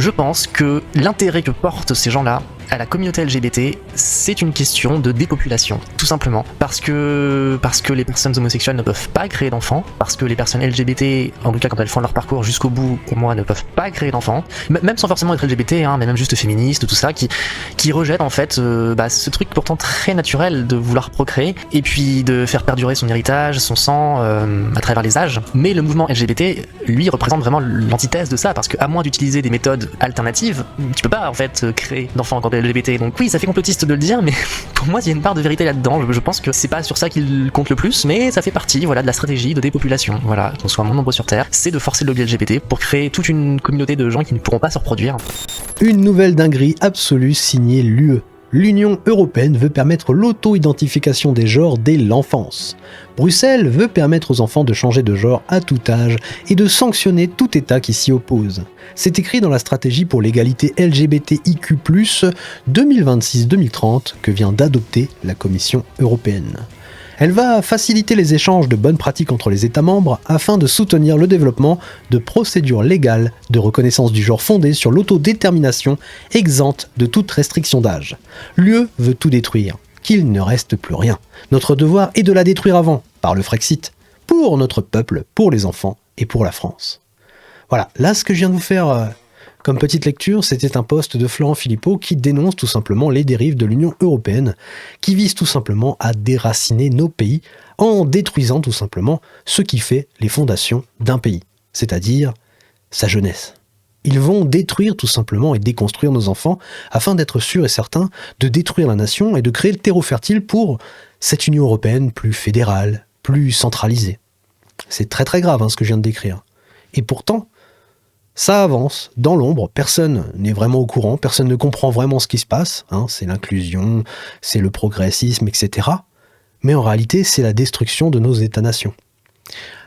Je pense que l'intérêt que portent ces gens-là à la communauté LGBT, c'est une question de dépopulation, tout simplement. Parce que les personnes homosexuelles ne peuvent pas créer d'enfants, parce que les personnes LGBT, en tout cas quand elles font leur parcours jusqu'au bout, pour moi, ne peuvent pas créer d'enfants, même sans forcément être LGBT, mais même juste féministes, tout ça, qui rejettent en fait ce truc pourtant très naturel de vouloir procréer, et puis de faire perdurer son héritage, son sang, à travers les âges. Mais le mouvement LGBT, lui, représente vraiment l'antithèse de ça, parce qu'à moins d'utiliser des méthodes alternatives, tu peux pas en fait créer d'enfants quand t'es LGBT. Donc oui, ça fait complotiste de le dire, mais pour moi il y a une part de vérité là-dedans. Je pense que c'est pas sur ça qu'il compte le plus, mais ça fait partie, voilà, de la stratégie de dépopulation. Voilà, qu'on soit moins nombreux sur Terre, c'est de forcer le lobby LGBT pour créer toute une communauté de gens qui ne pourront pas se reproduire. Une nouvelle dinguerie absolue signée l'UE. L'Union européenne veut permettre l'auto-identification des genres dès l'enfance. Bruxelles veut permettre aux enfants de changer de genre à tout âge et de sanctionner tout État qui s'y oppose. C'est écrit dans la stratégie pour l'égalité LGBTIQ+, 2026-2030 que vient d'adopter la Commission européenne. Elle va faciliter les échanges de bonnes pratiques entre les États membres afin de soutenir le développement de procédures légales de reconnaissance du genre fondées sur l'autodétermination exempte de toute restriction d'âge. L'UE veut tout détruire, qu'il ne reste plus rien. Notre devoir est de la détruire avant, par le Frexit, pour notre peuple, pour les enfants et pour la France. Voilà, là ce que je viens de vous faire comme petite lecture, c'était un post de Florent Philippot qui dénonce tout simplement les dérives de l'Union européenne, qui vise tout simplement à déraciner nos pays en détruisant tout simplement ce qui fait les fondations d'un pays, c'est-à-dire sa jeunesse. Ils vont détruire tout simplement et déconstruire nos enfants afin d'être sûrs et certains de détruire la nation et de créer le terreau fertile pour cette Union européenne plus fédérale, plus centralisée. C'est très très grave ce que je viens de décrire. Et pourtant, ça avance, dans l'ombre, personne n'est vraiment au courant, personne ne comprend vraiment ce qui se passe, c'est l'inclusion, c'est le progressisme, etc. Mais en réalité, c'est la destruction de nos États-nations.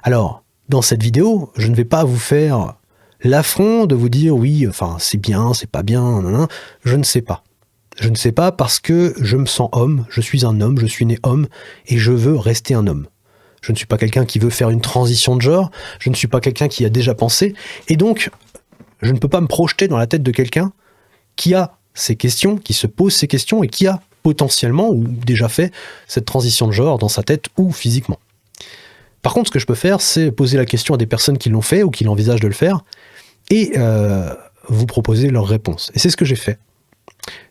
Alors, dans cette vidéo, je ne vais pas vous faire l'affront de vous dire oui, c'est bien, c'est pas bien, je ne sais pas. Je ne sais pas parce que je me sens homme, je suis un homme, je suis né homme, et je veux rester un homme. Je ne suis pas quelqu'un qui veut faire une transition de genre, je ne suis pas quelqu'un qui a déjà pensé, et donc je ne peux pas me projeter dans la tête de quelqu'un qui a ces questions, qui se pose ces questions, et qui a potentiellement ou déjà fait cette transition de genre dans sa tête ou physiquement. Par contre, ce que je peux faire, c'est poser la question à des personnes qui l'ont fait ou qui l'envisagent de le faire, et vous proposer leurs réponses. Et c'est ce que j'ai fait.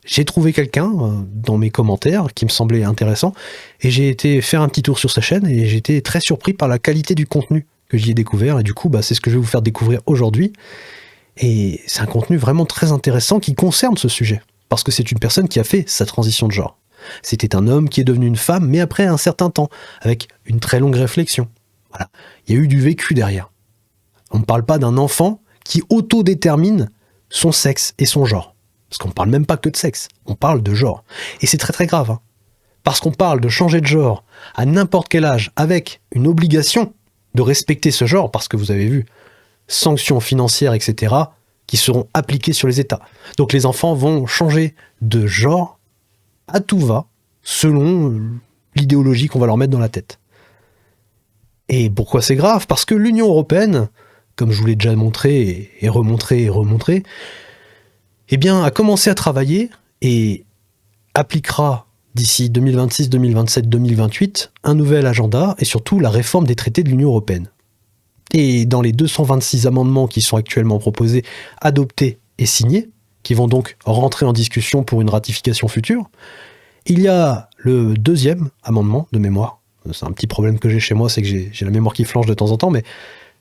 J'ai trouvé quelqu'un dans mes commentaires qui me semblait intéressant et j'ai été faire un petit tour sur sa chaîne et j'ai été très surpris par la qualité du contenu que j'y ai découvert et du coup c'est ce que je vais vous faire découvrir aujourd'hui et c'est un contenu vraiment très intéressant qui concerne ce sujet parce que c'est une personne qui a fait sa transition de genre. C'était un homme qui est devenu une femme mais après un certain temps avec une très longue réflexion. Voilà. Il y a eu du vécu derrière. On ne parle pas d'un enfant qui autodétermine son sexe et son genre. Parce qu'on ne parle même pas que de sexe, on parle de genre. Et c'est très très grave. Parce qu'on parle de changer de genre à n'importe quel âge avec une obligation de respecter ce genre, parce que vous avez vu, sanctions financières, etc., qui seront appliquées sur les États. Donc les enfants vont changer de genre à tout va, selon l'idéologie qu'on va leur mettre dans la tête. Et pourquoi c'est grave ? Parce que l'Union européenne, comme je vous l'ai déjà montré et remontré, a commencé à travailler et appliquera d'ici 2026, 2027, 2028 un nouvel agenda et surtout la réforme des traités de l'Union européenne. Et dans les 226 amendements qui sont actuellement proposés, adoptés et signés, qui vont donc rentrer en discussion pour une ratification future, il y a le deuxième amendement de mémoire. C'est un petit problème que j'ai chez moi, c'est que j'ai la mémoire qui flanche de temps en temps, mais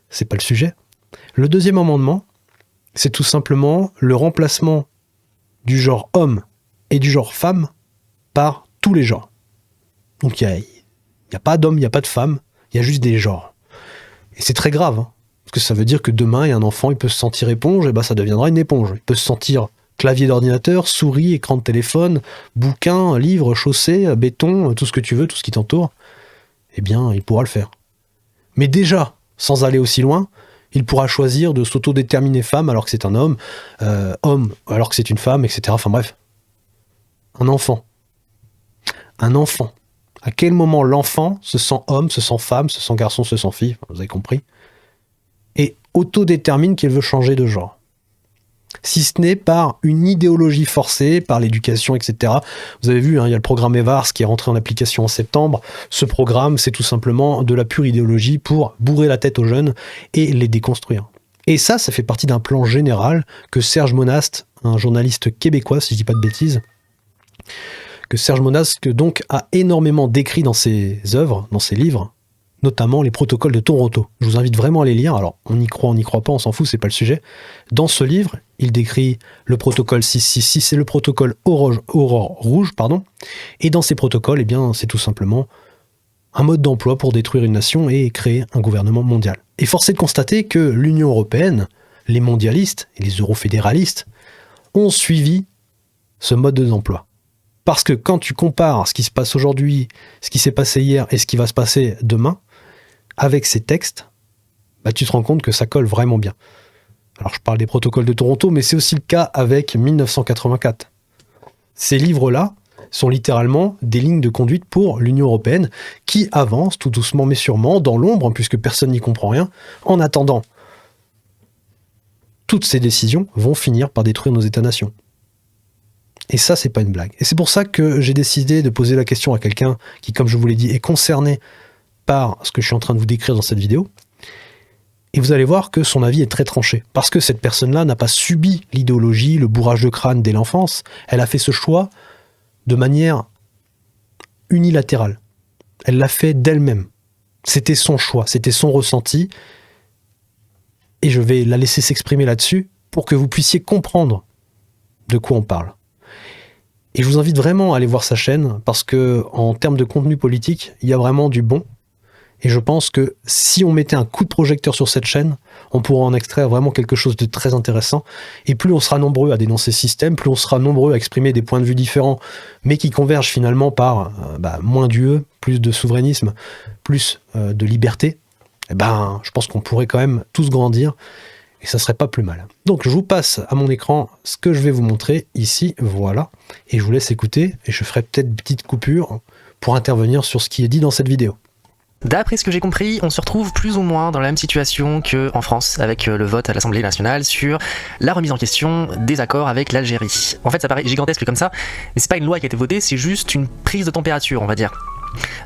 c'est pas le sujet. Le deuxième amendement, c'est tout simplement le remplacement du genre homme et du genre femme par tous les genres. Donc il n'y a pas d'homme, il n'y a pas de femme, il y a juste des genres. Et c'est très grave, parce que ça veut dire que demain, il y a un enfant, il peut se sentir éponge, et ça deviendra une éponge. Il peut se sentir clavier d'ordinateur, souris, écran de téléphone, bouquin, livre, chaussée, béton, tout ce que tu veux, tout ce qui t'entoure. Eh bien, il pourra le faire. Mais déjà, sans aller aussi loin, il pourra choisir de s'autodéterminer femme alors que c'est un homme, homme alors que c'est une femme, etc. Enfin bref. Un enfant. À quel moment l'enfant se sent homme, se sent femme, se sent garçon, se sent fille, vous avez compris, et autodétermine qu'il veut changer de genre. si ce n'est par une idéologie forcée, par l'éducation, etc. Vous avez vu, il y a le programme EVARS qui est rentré en application en septembre. Ce programme, c'est tout simplement de la pure idéologie pour bourrer la tête aux jeunes et les déconstruire. Et ça fait partie d'un plan général que Serge Monast, un journaliste québécois, si je dis pas de bêtises, que Serge Monast donc a énormément décrit dans ses œuvres, dans ses livres, notamment les protocoles de Toronto. Je vous invite vraiment à les lire. Alors, on y croit pas, on s'en fout, c'est pas le sujet. Dans ce livre, il décrit le protocole 666 et le protocole Aurore Rouge, Et dans ces protocoles, c'est tout simplement un mode d'emploi pour détruire une nation et créer un gouvernement mondial. Et force est de constater que l'Union européenne, les mondialistes et les eurofédéralistes ont suivi ce mode d'emploi. Parce que quand tu compares ce qui se passe aujourd'hui, ce qui s'est passé hier et ce qui va se passer demain, avec ces textes, tu te rends compte que ça colle vraiment bien. Alors je parle des protocoles de Toronto, mais c'est aussi le cas avec 1984. Ces livres-là sont littéralement des lignes de conduite pour l'Union européenne qui avance tout doucement mais sûrement dans l'ombre, puisque personne n'y comprend rien. En attendant, toutes ces décisions vont finir par détruire nos États-nations. Et ça, c'est pas une blague. Et c'est pour ça que j'ai décidé de poser la question à quelqu'un qui, comme je vous l'ai dit, est concerné par ce que je suis en train de vous décrire dans cette vidéo. Et vous allez voir que son avis est très tranché. Parce que cette personne-là n'a pas subi l'idéologie, le bourrage de crâne dès l'enfance. Elle a fait ce choix de manière unilatérale. Elle l'a fait d'elle-même. C'était son choix, c'était son ressenti. Et je vais la laisser s'exprimer là-dessus pour que vous puissiez comprendre de quoi on parle. Et je vous invite vraiment à aller voir sa chaîne parce que en termes de contenu politique, il y a vraiment du bon. Et je pense que si on mettait un coup de projecteur sur cette chaîne, on pourrait en extraire vraiment quelque chose de très intéressant. Et plus on sera nombreux à dénoncer ce système, plus on sera nombreux à exprimer des points de vue différents, mais qui convergent finalement par moins d'UE, plus de souverainisme, plus de liberté, je pense qu'on pourrait quand même tous grandir. Et ça serait pas plus mal. Donc je vous passe à mon écran ce que je vais vous montrer ici, voilà. Et je vous laisse écouter, et je ferai peut-être une petite coupure pour intervenir sur ce qui est dit dans cette vidéo. D'après ce que j'ai compris, on se retrouve plus ou moins dans la même situation qu'en France, avec le vote à l'Assemblée nationale sur la remise en question des accords avec l'Algérie. En fait, ça paraît gigantesque comme ça, mais c'est pas une loi qui a été votée, c'est juste une prise de température, on va dire.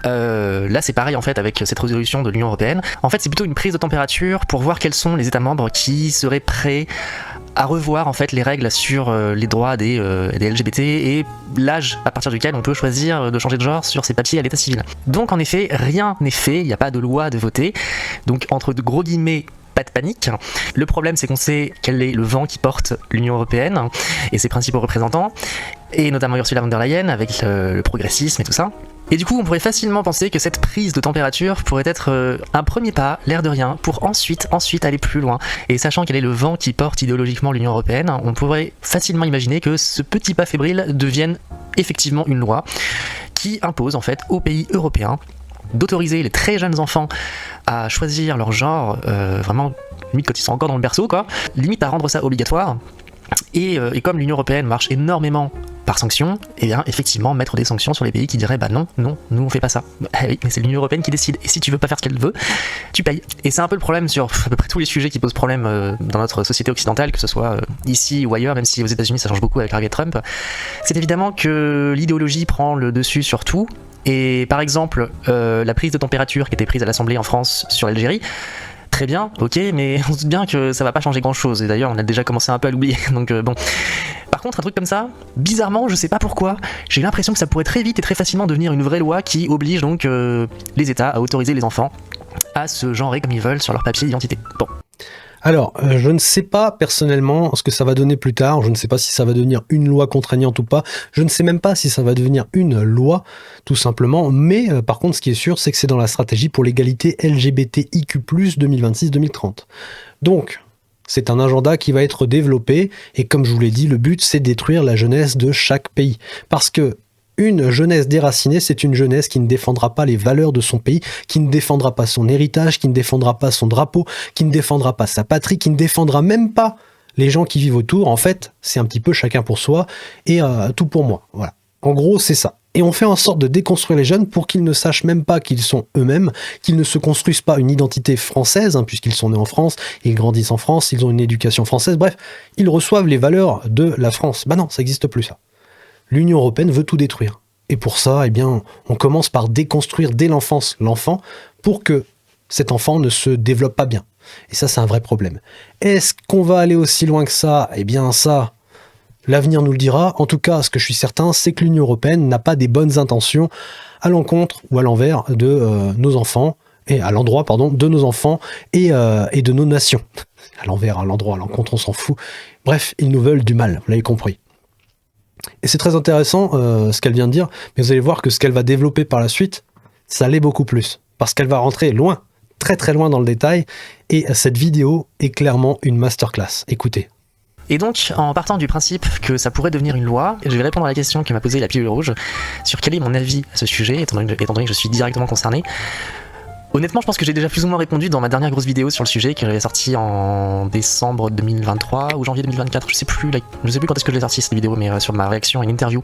Là c'est pareil en fait avec cette résolution de l'Union Européenne. En fait c'est plutôt une prise de température pour voir quels sont les États membres qui seraient prêts à revoir en fait les règles sur les droits des LGBT et l'âge à partir duquel on peut choisir de changer de genre sur ses papiers à l'état civil. Donc en effet rien n'est fait, il n'y a pas de loi de voter, donc entre de gros guillemets pas de panique. Le problème c'est qu'on sait quel est le vent qui porte l'Union Européenne et ses principaux représentants, et notamment Ursula von der Leyen avec le progressisme et tout ça. Et du coup, on pourrait facilement penser que cette prise de température pourrait être un premier pas, l'air de rien, pour ensuite aller plus loin. Et sachant quel est le vent qui porte idéologiquement l'Union Européenne, on pourrait facilement imaginer que ce petit pas fébrile devienne effectivement une loi qui impose en fait aux pays européens d'autoriser les très jeunes enfants à choisir leur genre, vraiment, limite quand ils sont encore dans le berceau, quoi, limite à rendre ça obligatoire. Et comme l'Union Européenne marche énormément par sanctions, et bien effectivement mettre des sanctions sur les pays qui diraient non, nous on fait pas ça. Oui, mais c'est l'Union Européenne qui décide, et si tu veux pas faire ce qu'elle veut, tu payes. Et c'est un peu le problème sur à peu près tous les sujets qui posent problème dans notre société occidentale, que ce soit ici ou ailleurs, même si aux États-Unis ça change beaucoup avec l'arrivée de Trump. C'est évidemment que l'idéologie prend le dessus sur tout. Et par exemple, la prise de température qui était prise à l'Assemblée en France sur l'Algérie, très bien, ok, mais on se doute bien que ça va pas changer grand chose, et d'ailleurs on a déjà commencé un peu à l'oublier, donc bon. Par contre, un truc comme ça, bizarrement, je sais pas pourquoi, j'ai l'impression que ça pourrait très vite et très facilement devenir une vraie loi qui oblige donc les États à autoriser les enfants à se genrer comme ils veulent sur leur papier d'identité. Bon. Alors, je ne sais pas personnellement ce que ça va donner plus tard, je ne sais pas si ça va devenir une loi contraignante ou pas, je ne sais même pas si ça va devenir une loi, tout simplement, mais par contre, ce qui est sûr, c'est que c'est dans la stratégie pour l'égalité LGBTIQ+, 2026-2030. Donc, c'est un agenda qui va être développé, et comme je vous l'ai dit, le but, c'est de détruire la jeunesse de chaque pays. Parce que une jeunesse déracinée, c'est une jeunesse qui ne défendra pas les valeurs de son pays, qui ne défendra pas son héritage, qui ne défendra pas son drapeau, qui ne défendra pas sa patrie, qui ne défendra même pas les gens qui vivent autour. En fait, c'est un petit peu chacun pour soi et tout pour moi. Voilà. En gros, c'est ça. Et on fait en sorte de déconstruire les jeunes pour qu'ils ne sachent même pas qu'ils sont eux-mêmes, qu'ils ne se construisent pas une identité française, puisqu'ils sont nés en France, ils grandissent en France, ils ont une éducation française, bref, ils reçoivent les valeurs de la France. Bah non, ça n'existe plus ça. L'Union européenne veut tout détruire. Et pour ça, eh bien, on commence par déconstruire dès l'enfance l'enfant pour que cet enfant ne se développe pas bien. Et ça, c'est un vrai problème. Est-ce qu'on va aller aussi loin que ça ? Eh bien ça, l'avenir nous le dira. En tout cas, ce que je suis certain, c'est que l'Union européenne n'a pas des bonnes intentions à l'encontre ou à l'envers de nos enfants, et à l'endroit, pardon, de nos enfants et de nos nations. À l'envers, à l'endroit, à l'encontre, on s'en fout. Bref, ils nous veulent du mal, vous l'avez compris. Et c'est très intéressant ce qu'elle vient de dire, mais vous allez voir que ce qu'elle va développer par la suite, ça l'est beaucoup plus. Parce qu'elle va rentrer loin, très très loin dans le détail, et cette vidéo est clairement une masterclass. Écoutez. Et donc, en partant du principe que ça pourrait devenir une loi, je vais répondre à la question que m'a posée la pilule rouge sur quel est mon avis à ce sujet, étant donné que je suis directement concerné. Honnêtement, je pense que j'ai déjà plus ou moins répondu dans ma dernière grosse vidéo sur le sujet que j'avais sortie en décembre 2023 ou janvier 2024, je sais plus quand est-ce que je l'ai sorti cette vidéo, mais sur ma réaction à une interview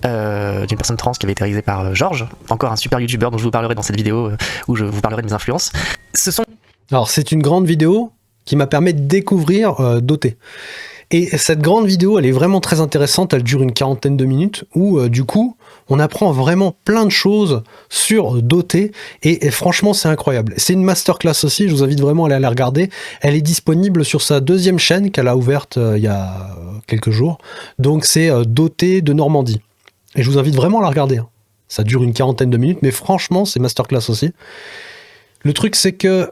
d'une personne trans qui avait été réalisée par Georges, encore un super youtubeur dont je vous parlerai dans cette vidéo où je vous parlerai de mes influences. Alors c'est une grande vidéo qui m'a permis de découvrir Doté. Et cette grande vidéo, elle est vraiment très intéressante, elle dure une 40aine de minutes, où du coup, on apprend vraiment plein de choses sur Doté, et franchement, c'est incroyable. C'est une masterclass aussi, je vous invite vraiment à aller la regarder. Elle est disponible sur sa deuxième chaîne qu'elle a ouverte il y a quelques jours, donc c'est Doté de Normandie. Et je vous invite vraiment à la regarder. Ça dure une 40aine de minutes, mais franchement, c'est masterclass aussi. Le truc, c'est que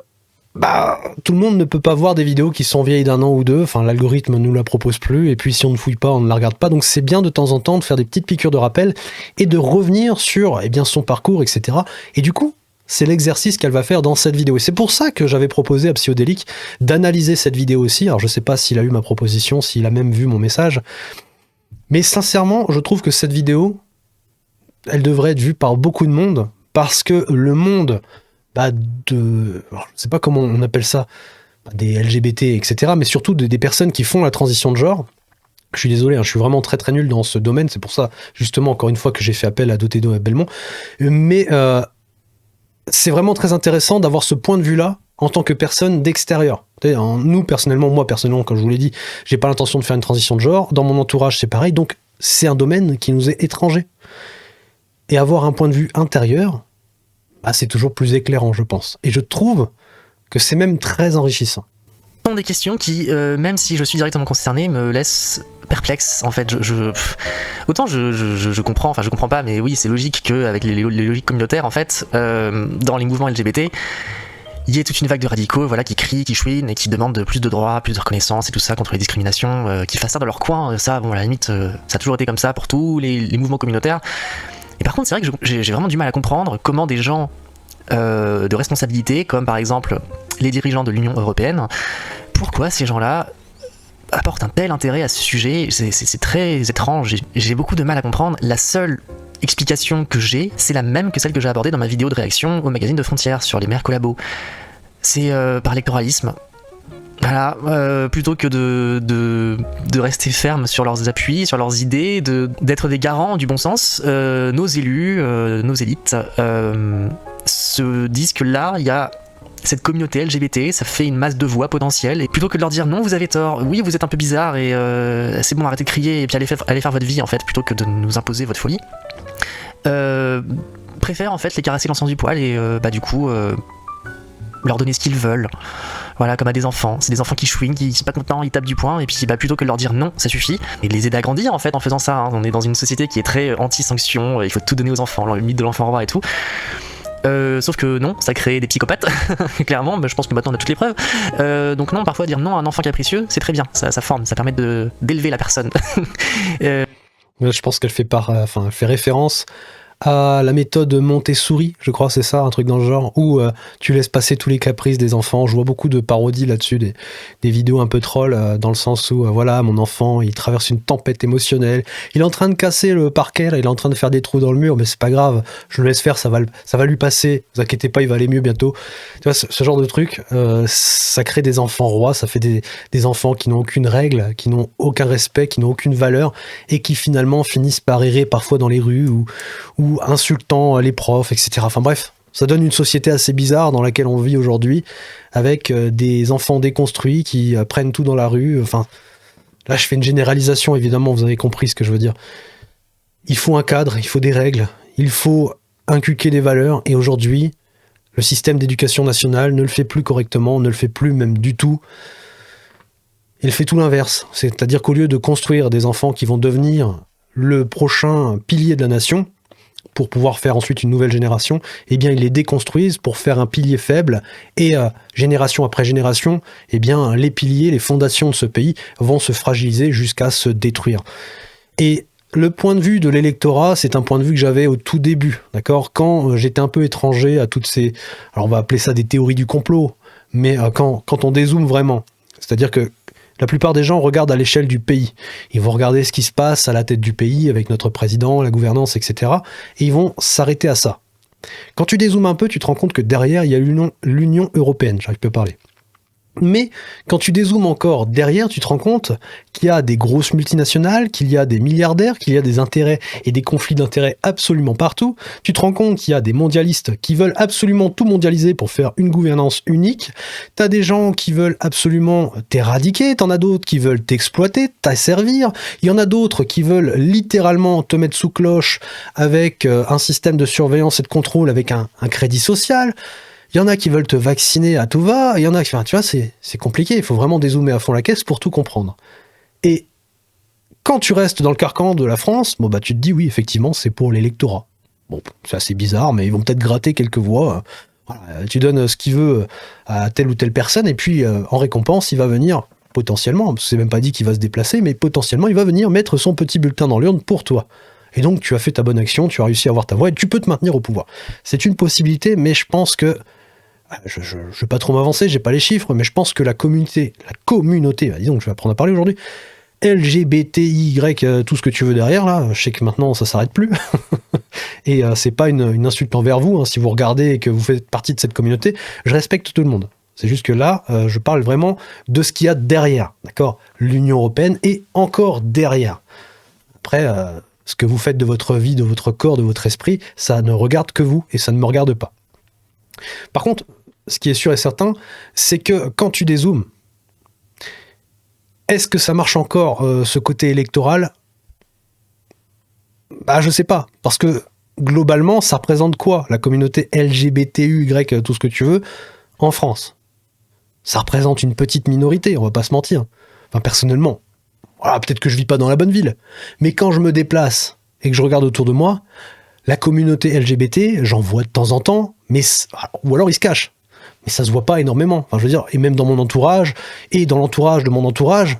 tout le monde ne peut pas voir des vidéos qui sont vieilles d'un an ou deux, enfin l'algorithme ne nous la propose plus, et puis si on ne fouille pas, on ne la regarde pas, donc c'est bien de temps en temps de faire des petites piqûres de rappel, et de revenir sur son parcours, etc. Et du coup, c'est l'exercice qu'elle va faire dans cette vidéo. Et c'est pour ça que j'avais proposé à Psyodélique d'analyser cette vidéo aussi, alors je sais pas s'il a eu ma proposition, s'il a même vu mon message, mais sincèrement, je trouve que cette vidéo, elle devrait être vue par beaucoup de monde, parce que le monde... je sais pas comment on appelle ça, des LGBT, etc., mais surtout des personnes qui font la transition de genre. Je suis désolé, je suis vraiment très très nul dans ce domaine, c'est pour ça, justement, encore une fois, que j'ai fait appel à Doté Belmont. Mais c'est vraiment très intéressant d'avoir ce point de vue-là en tant que personne d'extérieur. Moi personnellement, comme je vous l'ai dit, j'ai pas l'intention de faire une transition de genre. Dans mon entourage, c'est pareil, donc c'est un domaine qui nous est étranger. Et avoir un point de vue intérieur, c'est toujours plus éclairant, je pense. Et je trouve que c'est même très enrichissant. Ce sont des questions qui, même si je suis directement concerné, me laissent perplexe. En fait, autant je comprends, enfin je comprends pas, mais oui, c'est logique qu'avec les logiques communautaires, en fait, dans les mouvements LGBT, il y a toute une vague de radicaux, voilà, qui crient, qui chouinent et qui demandent plus de droits, plus de reconnaissance et tout ça contre les discriminations, qui fassent ça dans leur coin. Ça, bon, à la limite, ça a toujours été comme ça pour tous les mouvements communautaires. Et par contre, c'est vrai que j'ai vraiment du mal à comprendre comment des gens de responsabilité, comme par exemple les dirigeants de l'Union européenne, pourquoi ces gens-là apportent un tel intérêt à ce sujet. C'est très étrange, j'ai beaucoup de mal à comprendre. La seule explication que j'ai, c'est la même que celle que j'ai abordée dans ma vidéo de réaction au magazine de Frontières sur les maires collabos. C'est par électoralisme. Voilà, plutôt que de rester ferme sur leurs appuis, sur leurs idées, d'être des garants du bon sens, nos élus, nos élites se disent que là, il y a cette communauté LGBT, ça fait une masse de voix potentielle, et plutôt que de leur dire non, vous avez tort, oui, vous êtes un peu bizarre, et c'est bon, arrêtez de crier, et puis allez faire votre vie, en fait, plutôt que de nous imposer votre folie, préfèrent en fait les caresser l'encens du poil, et du coup... leur donner ce qu'ils veulent, voilà, comme à des enfants. C'est des enfants qui chouinent, qui sont pas contents, ils tapent du poing, et puis plutôt que de leur dire non, ça suffit, et de les aider à grandir en fait en faisant ça. On est dans une société qui est très anti-sanction, il faut tout donner aux enfants, le mythe de l'enfant roi et tout. Sauf que non, ça crée des psychopathes, clairement, mais je pense que maintenant on a toutes les preuves. Donc non, parfois dire non à un enfant capricieux, c'est très bien, ça forme, ça permet d'élever la personne. Je pense qu'elle fait référence à la méthode Montessori, je crois, c'est ça, un truc dans le genre, où tu laisses passer tous les caprices des enfants. Je vois beaucoup de parodies là-dessus, des vidéos un peu trolls, dans le sens où, voilà, mon enfant, il traverse une tempête émotionnelle, il est en train de casser le parquet, là, il est en train de faire des trous dans le mur, mais c'est pas grave, je le laisse faire, ça va lui passer, vous inquiétez pas, il va aller mieux bientôt. Tu vois, ce genre de truc, ça crée des enfants rois, ça fait des enfants qui n'ont aucune règle, qui n'ont aucun respect, qui n'ont aucune valeur, et qui finalement finissent par errer parfois dans les rues, ou insultant les profs, etc. Enfin bref, ça donne une société assez bizarre dans laquelle on vit aujourd'hui, avec des enfants déconstruits qui prennent tout dans la rue. Enfin, là je fais une généralisation, évidemment, vous avez compris ce que je veux dire. Il faut un cadre, il faut des règles, il faut inculquer des valeurs, et aujourd'hui, le système d'éducation nationale ne le fait plus correctement, ne le fait plus même du tout. Il fait tout l'inverse, c'est-à-dire qu'au lieu de construire des enfants qui vont devenir le prochain pilier de la nation, pour pouvoir faire ensuite une nouvelle génération, eh bien ils les déconstruisent pour faire un pilier faible, et génération après génération, eh bien les piliers, les fondations de ce pays vont se fragiliser jusqu'à se détruire. Et le point de vue de l'électorat, c'est un point de vue que j'avais au tout début, d'accord ? Quand j'étais un peu étranger à toutes ces... Alors on va appeler ça des théories du complot, mais quand on dézoome vraiment, c'est-à-dire que la plupart des gens regardent à l'échelle du pays. Ils vont regarder ce qui se passe à la tête du pays, avec notre président, la gouvernance, etc. Et ils vont s'arrêter à ça. Quand tu dézoomes un peu, tu te rends compte que derrière, il y a l'Union européenne, j'arrive plus à parler. Mais quand tu dézoomes encore derrière, tu te rends compte qu'il y a des grosses multinationales, qu'il y a des milliardaires, qu'il y a des intérêts et des conflits d'intérêts absolument partout. Tu te rends compte qu'il y a des mondialistes qui veulent absolument tout mondialiser pour faire une gouvernance unique. T'as des gens qui veulent absolument t'éradiquer, t'en as d'autres qui veulent t'exploiter, t'asservir. Il y en a d'autres qui veulent littéralement te mettre sous cloche avec un système de surveillance et de contrôle avec un crédit social. Il y en a qui veulent te vacciner à tout va, il y en a qui... Enfin, tu vois, c'est compliqué, il faut vraiment dézoomer à fond la caisse pour tout comprendre. Et quand tu restes dans le carcan de la France, bon bah tu te dis oui, effectivement, c'est pour l'électorat. Bon, c'est assez bizarre, mais ils vont peut-être gratter quelques voix. Voilà, tu donnes ce qu'il veut à telle ou telle personne, et puis en récompense, il va venir potentiellement, c'est même pas dit qu'il va se déplacer, mais potentiellement, il va venir mettre son petit bulletin dans l'urne pour toi. Et donc, tu as fait ta bonne action, tu as réussi à avoir ta voix, et tu peux te maintenir au pouvoir. C'est une possibilité, mais je pense que je vais pas trop m'avancer, j'ai pas les chiffres, mais je pense que la communauté, disons que je vais apprendre à parler aujourd'hui, LGBTY, tout ce que tu veux derrière, là, je sais que maintenant ça s'arrête plus, et c'est pas une insulte envers vous, hein, si vous regardez et que vous faites partie de cette communauté, je respecte tout le monde. C'est juste que là, je parle vraiment de ce qu'il y a derrière, d'accord ? L'Union européenne est encore derrière. Après, ce que vous faites de votre vie, de votre corps, de votre esprit, ça ne regarde que vous, et ça ne me regarde pas. Par contre, ce qui est sûr et certain, c'est que quand tu dézoomes, est-ce que ça marche encore, ce côté électoral ? Bah, je sais pas, parce que globalement, ça représente quoi, la communauté LGBTUY, tout ce que tu veux, en France ? Ça représente une petite minorité, on va pas se mentir. Enfin, personnellement, voilà, peut-être que je vis pas dans la bonne ville, mais quand je me déplace et que je regarde autour de moi, la communauté LGBT, j'en vois de temps en temps, mais ou alors ils se cachent. Mais ça se voit pas énormément. Enfin, je veux dire, et même dans mon entourage, et dans l'entourage de mon entourage,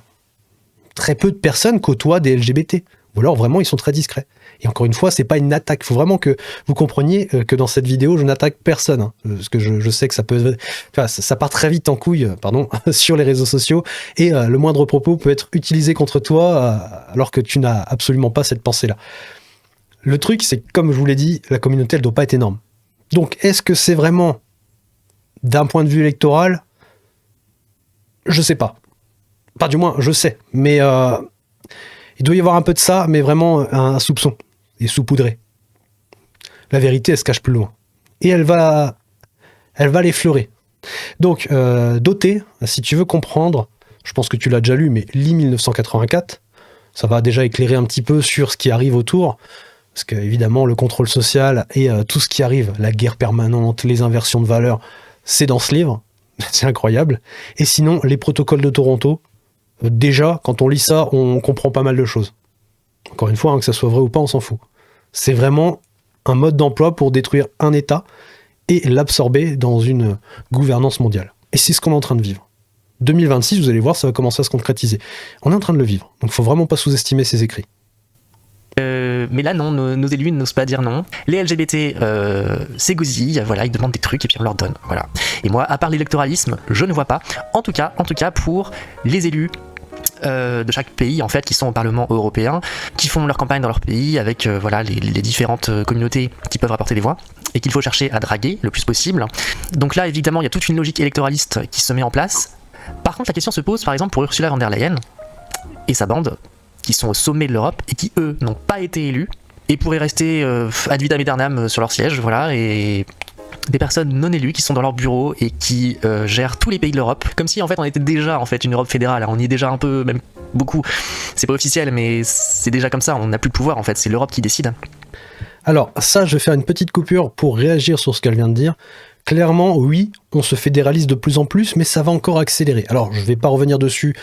très peu de personnes côtoient des LGBT. Ou alors vraiment, ils sont très discrets. Et encore une fois, c'est pas une attaque. Il faut vraiment que vous compreniez que dans cette vidéo, je n'attaque personne. Hein, parce que je sais que ça peut... Enfin, ça part très vite en couille, sur les réseaux sociaux. Et le moindre propos peut être utilisé contre toi, alors que tu n'as absolument pas cette pensée-là. Le truc, c'est que, comme je vous l'ai dit, la communauté, elle doit pas être énorme. Donc, est-ce que c'est vraiment, d'un point de vue électoral, je sais pas. Enfin, du moins, je sais. Mais il doit y avoir un peu de ça, mais vraiment un soupçon. Et saupoudré. La vérité, elle se cache plus loin. Et elle va l'effleurer. Donc, Doté, si tu veux comprendre, je pense que tu l'as déjà lu, mais lis 1984. Ça va déjà éclairer un petit peu sur ce qui arrive autour. Parce qu'évidemment, le contrôle social et tout ce qui arrive, la guerre permanente, les inversions de valeurs, c'est dans ce livre. C'est incroyable. Et sinon, les protocoles de Toronto, déjà, quand on lit ça, on comprend pas mal de choses. Encore une fois, hein, que ça soit vrai ou pas, on s'en fout. C'est vraiment un mode d'emploi pour détruire un État et l'absorber dans une gouvernance mondiale. Et c'est ce qu'on est en train de vivre. 2026, vous allez voir, ça va commencer à se concrétiser. On est en train de le vivre. Donc il faut vraiment pas sous-estimer ces écrits. mais là non, nos élus n'osent pas dire non. Les LGBT s'égosillent, voilà, ils demandent des trucs et puis on leur donne, voilà. Et moi, à part l'électoralisme, je ne vois pas. En tout cas pour les élus de chaque pays en fait qui sont au Parlement européen, qui font leur campagne dans leur pays avec voilà les différentes communautés qui peuvent rapporter des voix et qu'il faut chercher à draguer le plus possible. Donc là évidemment il y a toute une logique électoraliste qui se met en place. Par contre la question se pose par exemple pour Ursula von der Leyen et sa bande qui sont au sommet de l'Europe et qui eux n'ont pas été élus et pourraient rester ad vitam aeternam sur leur siège, voilà, et des personnes non élues qui sont dans leur bureau et qui gèrent tous les pays de l'Europe, comme si en fait on était déjà en fait une Europe fédérale, on y est déjà un peu, même beaucoup, c'est pas officiel mais c'est déjà comme ça, on n'a plus de pouvoir en fait, c'est l'Europe qui décide. Alors ça, je vais faire une petite coupure pour réagir sur ce qu'elle vient de dire. Clairement, oui, on se fédéralise de plus en plus, mais ça va encore accélérer. Alors je vais pas revenir dessus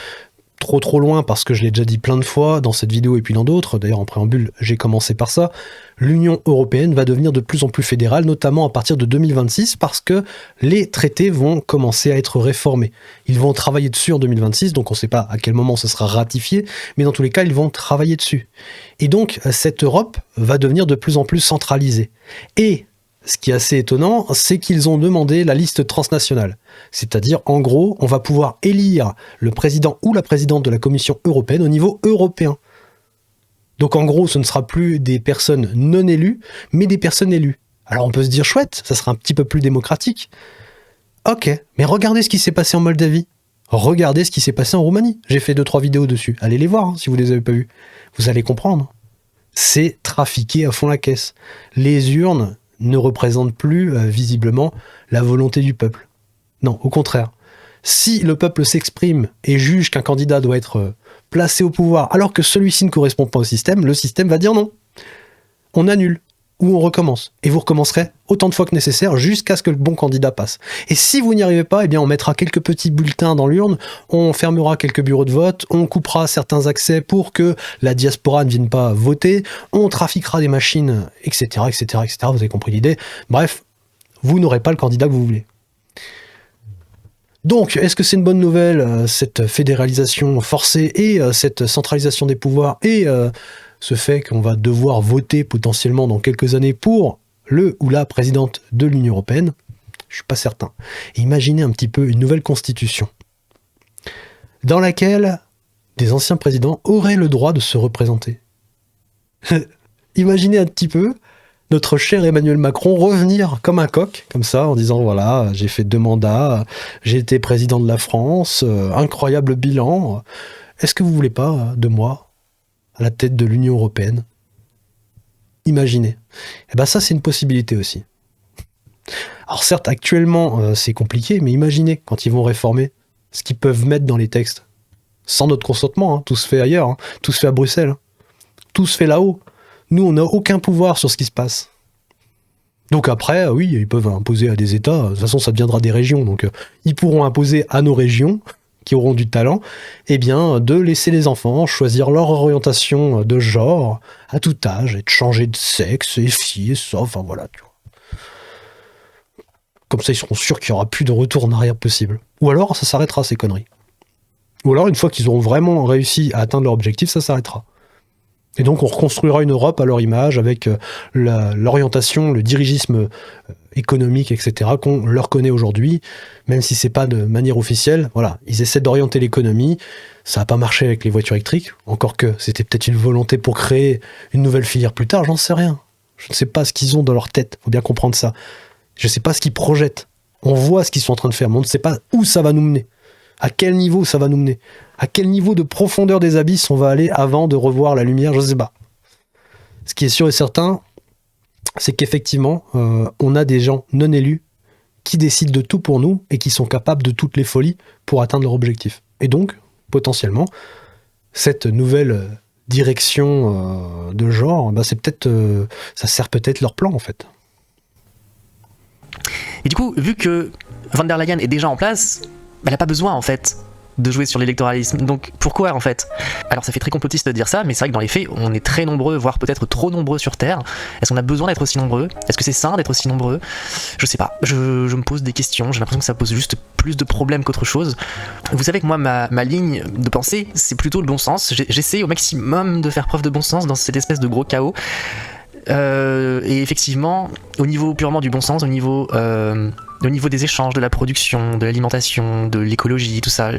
trop loin parce que je l'ai déjà dit plein de fois dans cette vidéo et puis dans d'autres, d'ailleurs en préambule j'ai commencé par ça. L'Union européenne va devenir de plus en plus fédérale, notamment à partir de 2026 parce que les traités vont commencer à être réformés. Ils vont travailler dessus en 2026, donc on ne sait pas à quel moment ça sera ratifié, mais dans tous les cas ils vont travailler dessus. Et donc cette Europe va devenir de plus en plus centralisée. Et ce qui est assez étonnant, c'est qu'ils ont demandé la liste transnationale. C'est-à-dire, en gros, on va pouvoir élire le président ou la présidente de la Commission européenne au niveau européen. Donc en gros, ce ne sera plus des personnes non élues, mais des personnes élues. Alors on peut se dire, chouette, ça sera un petit peu plus démocratique. Ok, mais regardez ce qui s'est passé en Moldavie. Regardez ce qui s'est passé en Roumanie. J'ai fait 2-3 vidéos dessus. Allez les voir, hein, si vous ne les avez pas vues. Vous allez comprendre. C'est trafiqué à fond la caisse. Les urnes ne représente plus visiblement la volonté du peuple. Non, au contraire. Si le peuple s'exprime et juge qu'un candidat doit être placé au pouvoir alors que celui-ci ne correspond pas au système, le système va dire non. On annule ou on recommence. Et vous recommencerez autant de fois que nécessaire jusqu'à ce que le bon candidat passe. Et si vous n'y arrivez pas, eh bien on mettra quelques petits bulletins dans l'urne, on fermera quelques bureaux de vote, on coupera certains accès pour que la diaspora ne vienne pas voter, on trafiquera des machines, etc., etc., etc. Vous avez compris l'idée. Bref, vous n'aurez pas le candidat que vous voulez. Donc, est-ce que c'est une bonne nouvelle, cette fédéralisation forcée et cette centralisation des pouvoirs et ce fait qu'on va devoir voter potentiellement dans quelques années pour le ou la présidente de l'Union européenne? Je suis pas certain. Imaginez un petit peu une nouvelle constitution dans laquelle des anciens présidents auraient le droit de se représenter. Imaginez un petit peu notre cher Emmanuel Macron revenir comme un coq, comme ça, en disant voilà, j'ai fait 2 mandats, j'ai été président de la France, incroyable bilan. Est-ce que vous voulez pas de moi à la tête de l'Union européenne? Imaginez. Et ben ça, c'est une possibilité aussi. Alors certes, actuellement, c'est compliqué, mais imaginez quand ils vont réformer ce qu'ils peuvent mettre dans les textes. Sans notre consentement, hein, tout se fait ailleurs, hein, tout se fait à Bruxelles, hein, tout se fait là-haut. Nous, on n'a aucun pouvoir sur ce qui se passe. Donc après, oui, ils peuvent imposer à des États, de toute façon ça deviendra des régions, donc ils pourront imposer à nos régions, qui auront du talent, eh bien, de laisser les enfants choisir leur orientation de genre à tout âge, et de changer de sexe, et ci, et ça, enfin voilà, tu vois. Comme ça, ils seront sûrs qu'il n'y aura plus de retour en arrière possible. Ou alors, ça s'arrêtera, ces conneries. Ou alors, une fois qu'ils auront vraiment réussi à atteindre leur objectif, ça s'arrêtera. Et donc on reconstruira une Europe à leur image avec l'orientation, le dirigisme économique, etc. qu'on leur connaît aujourd'hui, même si c'est pas de manière officielle. Voilà, ils essaient d'orienter l'économie. Ça n'a pas marché avec les voitures électriques, encore que c'était peut-être une volonté pour créer une nouvelle filière plus tard, j'en sais rien. Je ne sais pas ce qu'ils ont dans leur tête, faut bien comprendre ça. Je ne sais pas ce qu'ils projettent. On voit ce qu'ils sont en train de faire, mais on ne sait pas où ça va nous mener. À quel niveau ça va nous mener? À quel niveau de profondeur des abysses on va aller avant de revoir la lumière? Je ne sais pas. Ce qui est sûr et certain, c'est qu'effectivement, on a des gens non élus qui décident de tout pour nous et qui sont capables de toutes les folies pour atteindre leur objectif. Et donc, potentiellement, cette nouvelle direction de genre, bah c'est peut-être, ça sert peut-être leur plan en fait. Et du coup, vu que Von der Leyen est déjà en place, elle n'a pas besoin en fait de jouer sur l'électoralisme. Donc pourquoi en fait? Alors ça fait très complotiste de dire ça, mais c'est vrai que dans les faits, on est très nombreux, voire peut-être trop nombreux sur Terre. Est-ce qu'on a besoin d'être aussi nombreux? Est-ce que c'est sain d'être aussi nombreux? Je sais pas, je me pose des questions, j'ai l'impression que ça pose juste plus de problèmes qu'autre chose. Vous savez que moi, ma ligne de pensée, c'est plutôt le bon sens. J'essaie au maximum de faire preuve de bon sens dans cette espèce de gros chaos. Et effectivement, au niveau purement du bon sens, au niveau des échanges, de la production, de l'alimentation, de l'écologie, tout ça,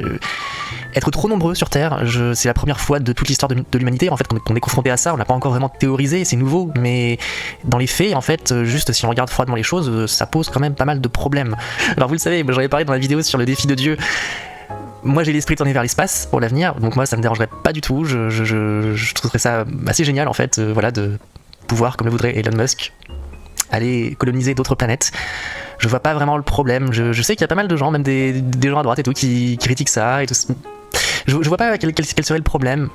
être trop nombreux sur Terre, c'est la première fois de toute l'histoire de l'humanité en fait qu'on est confronté à ça. On n'a pas encore vraiment théorisé, c'est nouveau, mais dans les faits, en fait, juste si on regarde froidement les choses, ça pose quand même pas mal de problèmes. Alors vous le savez, j'en ai parlé dans la vidéo sur le défi de Dieu. Moi j'ai l'esprit tourné vers l'espace pour l'avenir, donc moi ça me dérangerait pas du tout. Je trouverais ça assez génial en fait, voilà, de pouvoir, comme le voudrait Elon Musk, aller coloniser d'autres planètes. Je vois pas vraiment le problème. Je sais qu'il y a pas mal de gens, même des gens à droite et tout, qui critiquent ça et tout. Je vois pas quel serait le problème.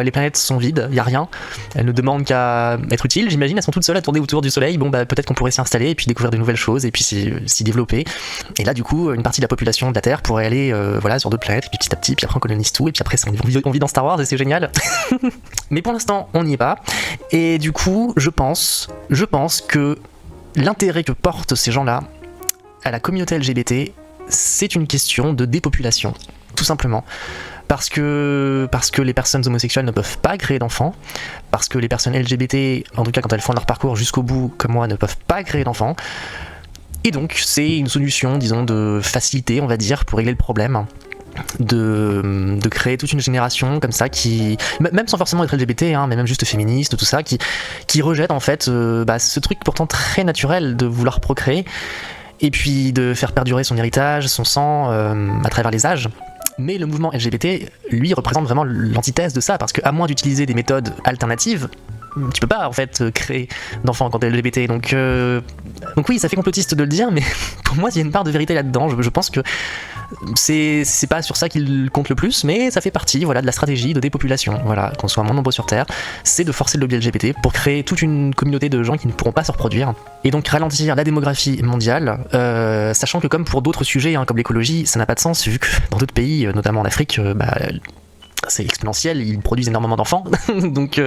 Les planètes sont vides, y a rien. Elles ne demandent qu'à être utiles, j'imagine. Elles sont toutes seules à tourner autour du soleil. Bon, bah peut-être qu'on pourrait s'y installer et puis découvrir de nouvelles choses et puis s'y développer. Et là, du coup, une partie de la population de la Terre pourrait aller voilà, sur d'autres planètes, et puis petit à petit, puis après on colonise tout, et puis après on vit dans Star Wars et c'est génial. Mais pour l'instant, on n'y est pas. Et du coup, je pense que l'intérêt que portent ces gens-là à la communauté LGBT, c'est une question de dépopulation, tout simplement. Parce que les personnes homosexuelles ne peuvent pas créer d'enfants, parce que les personnes LGBT, en tout cas quand elles font leur parcours jusqu'au bout, comme moi, ne peuvent pas créer d'enfants. Et donc c'est une solution, disons, de facilité, on va dire, pour régler le problème. De créer toute une génération comme ça qui, même sans forcément être LGBT, hein, mais même juste féministe, tout ça, qui rejette en fait ce truc pourtant très naturel de vouloir procréer et puis de faire perdurer son héritage, son sang à travers les âges. Mais le mouvement LGBT, lui, représente vraiment l'antithèse de ça, parce qu'à moins d'utiliser des méthodes alternatives, tu peux pas en fait créer d'enfants quand t'es LGBT. Donc oui, ça fait complotiste de le dire, mais pour moi, il y a une part de vérité là-dedans. Je pense que c'est pas sur ça qu'il compte le plus, mais ça fait partie, voilà, de la stratégie de dépopulation. Voilà, qu'on soit moins nombreux sur Terre, c'est de forcer le lobby LGBT pour créer toute une communauté de gens qui ne pourront pas se reproduire, et donc ralentir la démographie mondiale, sachant que comme pour d'autres sujets, hein, comme l'écologie, ça n'a pas de sens, vu que dans d'autres pays, notamment en Afrique, c'est exponentiel, ils produisent énormément d'enfants. Donc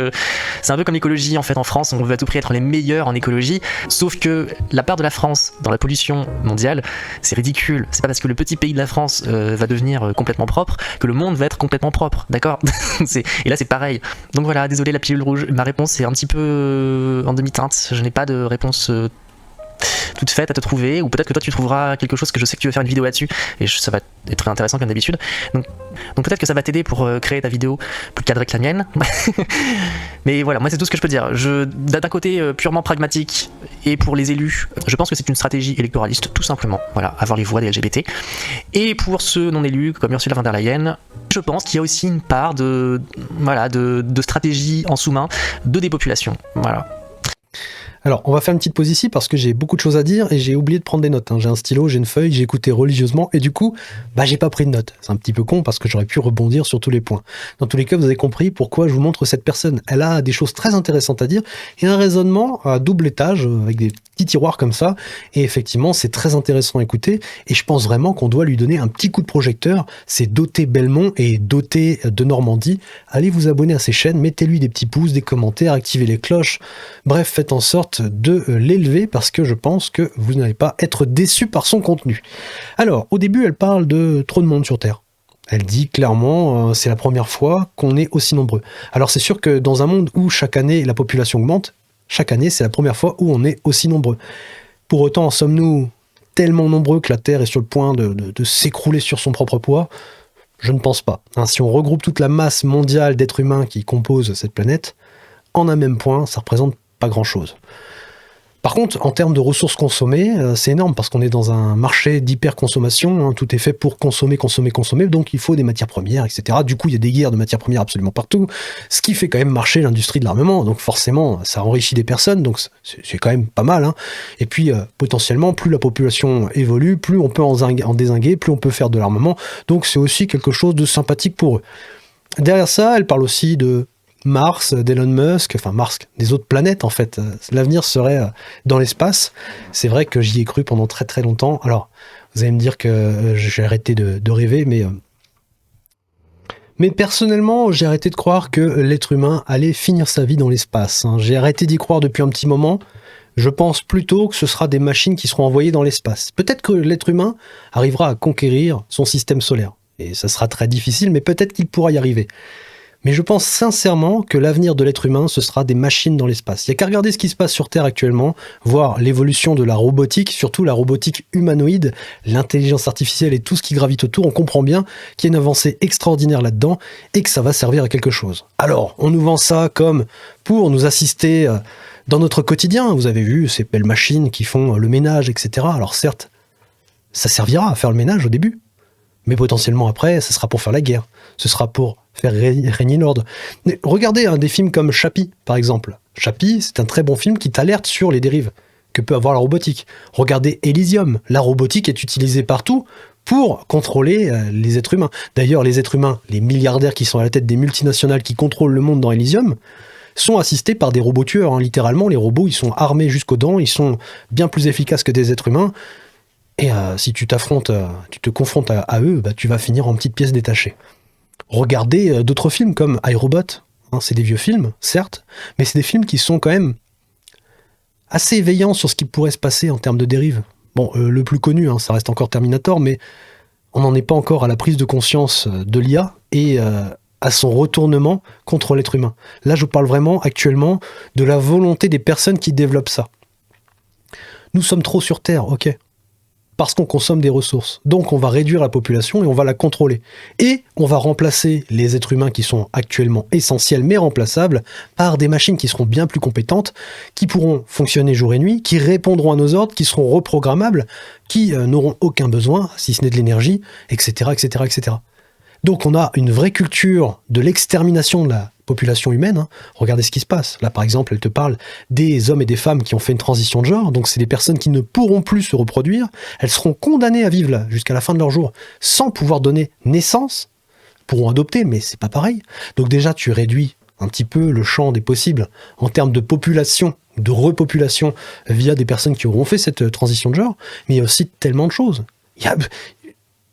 c'est un peu comme l'écologie en fait en France, on veut à tout prix être les meilleurs en écologie, sauf que la part de la France dans la pollution mondiale, c'est ridicule. C'est pas parce que le petit pays de la France va devenir complètement propre que le monde va être complètement propre, d'accord? Et là c'est pareil. Donc voilà, désolé la pilule rouge, ma réponse est un petit peu en demi-teinte, je n'ai pas de réponse toute faite à te trouver, ou peut-être que toi tu trouveras quelque chose, que je sais que tu veux faire une vidéo là-dessus et ça va être intéressant comme d'habitude, donc peut-être que ça va t'aider pour créer ta vidéo plus cadrée que la mienne. Mais voilà, moi c'est tout ce que je peux dire. D'un côté purement pragmatique et pour les élus, je pense que c'est une stratégie électoraliste tout simplement, voilà, avoir les voix des LGBT. Et pour ceux non élus comme Ursula von der Leyen, je pense qu'il y a aussi une part de stratégie en sous-main de dépopulation, voilà. Alors, on va faire une petite pause ici parce que j'ai beaucoup de choses à dire et j'ai oublié de prendre des notes. J'ai un stylo, j'ai une feuille, j'ai écouté religieusement et du coup, j'ai pas pris de notes. C'est un petit peu con parce que j'aurais pu rebondir sur tous les points. Dans tous les cas, vous avez compris pourquoi je vous montre cette personne. Elle a des choses très intéressantes à dire et un raisonnement à double étage avec des petits tiroirs comme ça. Et effectivement, c'est très intéressant à écouter et je pense vraiment qu'on doit lui donner un petit coup de projecteur. C'est Doté Belmont et Doté de Normandie. Allez vous abonner à ses chaînes, mettez-lui des petits pouces, des commentaires, activez les cloches. Bref, faites en sorte de l'élever parce que je pense que vous n'allez pas être déçu par son contenu. Alors, au début, elle parle de trop de monde sur Terre. Elle dit clairement, c'est la première fois qu'on est aussi nombreux. Alors c'est sûr que dans un monde où chaque année la population augmente, chaque année c'est la première fois où on est aussi nombreux. Pour autant, sommes-nous tellement nombreux que la Terre est sur le point de s'écrouler sur son propre poids? Je ne pense pas. Si on regroupe toute la masse mondiale d'êtres humains qui composent cette planète, en un même point, ça représente pas grand-chose. Par contre, en termes de ressources consommées, c'est énorme parce qu'on est dans un marché d'hyperconsommation, tout est fait pour consommer, donc il faut des matières premières, etc. Du coup, il y a des guerres de matières premières absolument partout, ce qui fait quand même marcher l'industrie de l'armement, donc forcément, ça enrichit des personnes, donc c'est quand même pas mal. Et puis, potentiellement, plus la population évolue, plus on peut en dézinguer, plus on peut faire de l'armement, donc c'est aussi quelque chose de sympathique pour eux. Derrière ça, elle parle aussi de Mars, d'Elon Musk, enfin Mars, des autres planètes en fait. L'avenir serait dans l'espace. C'est vrai que j'y ai cru pendant très très longtemps. Alors, vous allez me dire que j'ai arrêté de rêver, mais Mais personnellement, j'ai arrêté de croire que l'être humain allait finir sa vie dans l'espace. J'ai arrêté d'y croire depuis un petit moment. Je pense plutôt que ce sera des machines qui seront envoyées dans l'espace. Peut-être que l'être humain arrivera à conquérir son système solaire. Et ça sera très difficile, mais peut-être qu'il pourra y arriver. Mais je pense sincèrement que l'avenir de l'être humain, ce sera des machines dans l'espace. Il n'y a qu'à regarder ce qui se passe sur Terre actuellement, voir l'évolution de la robotique, surtout la robotique humanoïde, l'intelligence artificielle et tout ce qui gravite autour. On comprend bien qu'il y a une avancée extraordinaire là-dedans et que ça va servir à quelque chose. Alors, on nous vend ça comme pour nous assister dans notre quotidien. Vous avez vu ces belles machines qui font le ménage, etc. Alors certes, ça servira à faire le ménage au début, mais potentiellement après, ce sera pour faire la guerre. Ce sera pour faire régner l'ordre. Regardez des films comme Chappie, par exemple. Chappie, c'est un très bon film qui t'alerte sur les dérives que peut avoir la robotique. Regardez Elysium. La robotique est utilisée partout pour contrôler les êtres humains. D'ailleurs, les êtres humains, les milliardaires qui sont à la tête des multinationales qui contrôlent le monde dans Elysium, sont assistés par des robots tueurs. Littéralement, les robots, ils sont armés jusqu'aux dents, ils sont bien plus efficaces que des êtres humains. Et si tu te confrontes à eux, tu vas finir en petites pièces détachées. Regardez d'autres films comme iRobot. C'est des vieux films, certes, mais c'est des films qui sont quand même assez éveillants sur ce qui pourrait se passer en termes de dérive. Bon, le plus connu, ça reste encore Terminator, mais on n'en est pas encore à la prise de conscience de l'IA et à son retournement contre l'être humain. Là, je parle vraiment actuellement de la volonté des personnes qui développent ça. Nous sommes trop sur Terre, ok, parce qu'on consomme des ressources. Donc on va réduire la population et on va la contrôler. Et on va remplacer les êtres humains qui sont actuellement essentiels mais remplaçables par des machines qui seront bien plus compétentes, qui pourront fonctionner jour et nuit, qui répondront à nos ordres, qui seront reprogrammables, qui n'auront aucun besoin, si ce n'est de l'énergie, etc., etc., etc. Donc on a une vraie culture de l'extermination de la population humaine. Regardez ce qui se passe. Là, par exemple, elle te parle des hommes et des femmes qui ont fait une transition de genre. Donc c'est des personnes qui ne pourront plus se reproduire. Elles seront condamnées à vivre là jusqu'à la fin de leur jour sans pouvoir donner naissance. Pourront adopter, mais c'est pas pareil. Donc déjà, tu réduis un petit peu le champ des possibles en termes de population, de repopulation via des personnes qui auront fait cette transition de genre. Mais il y a aussi tellement de choses.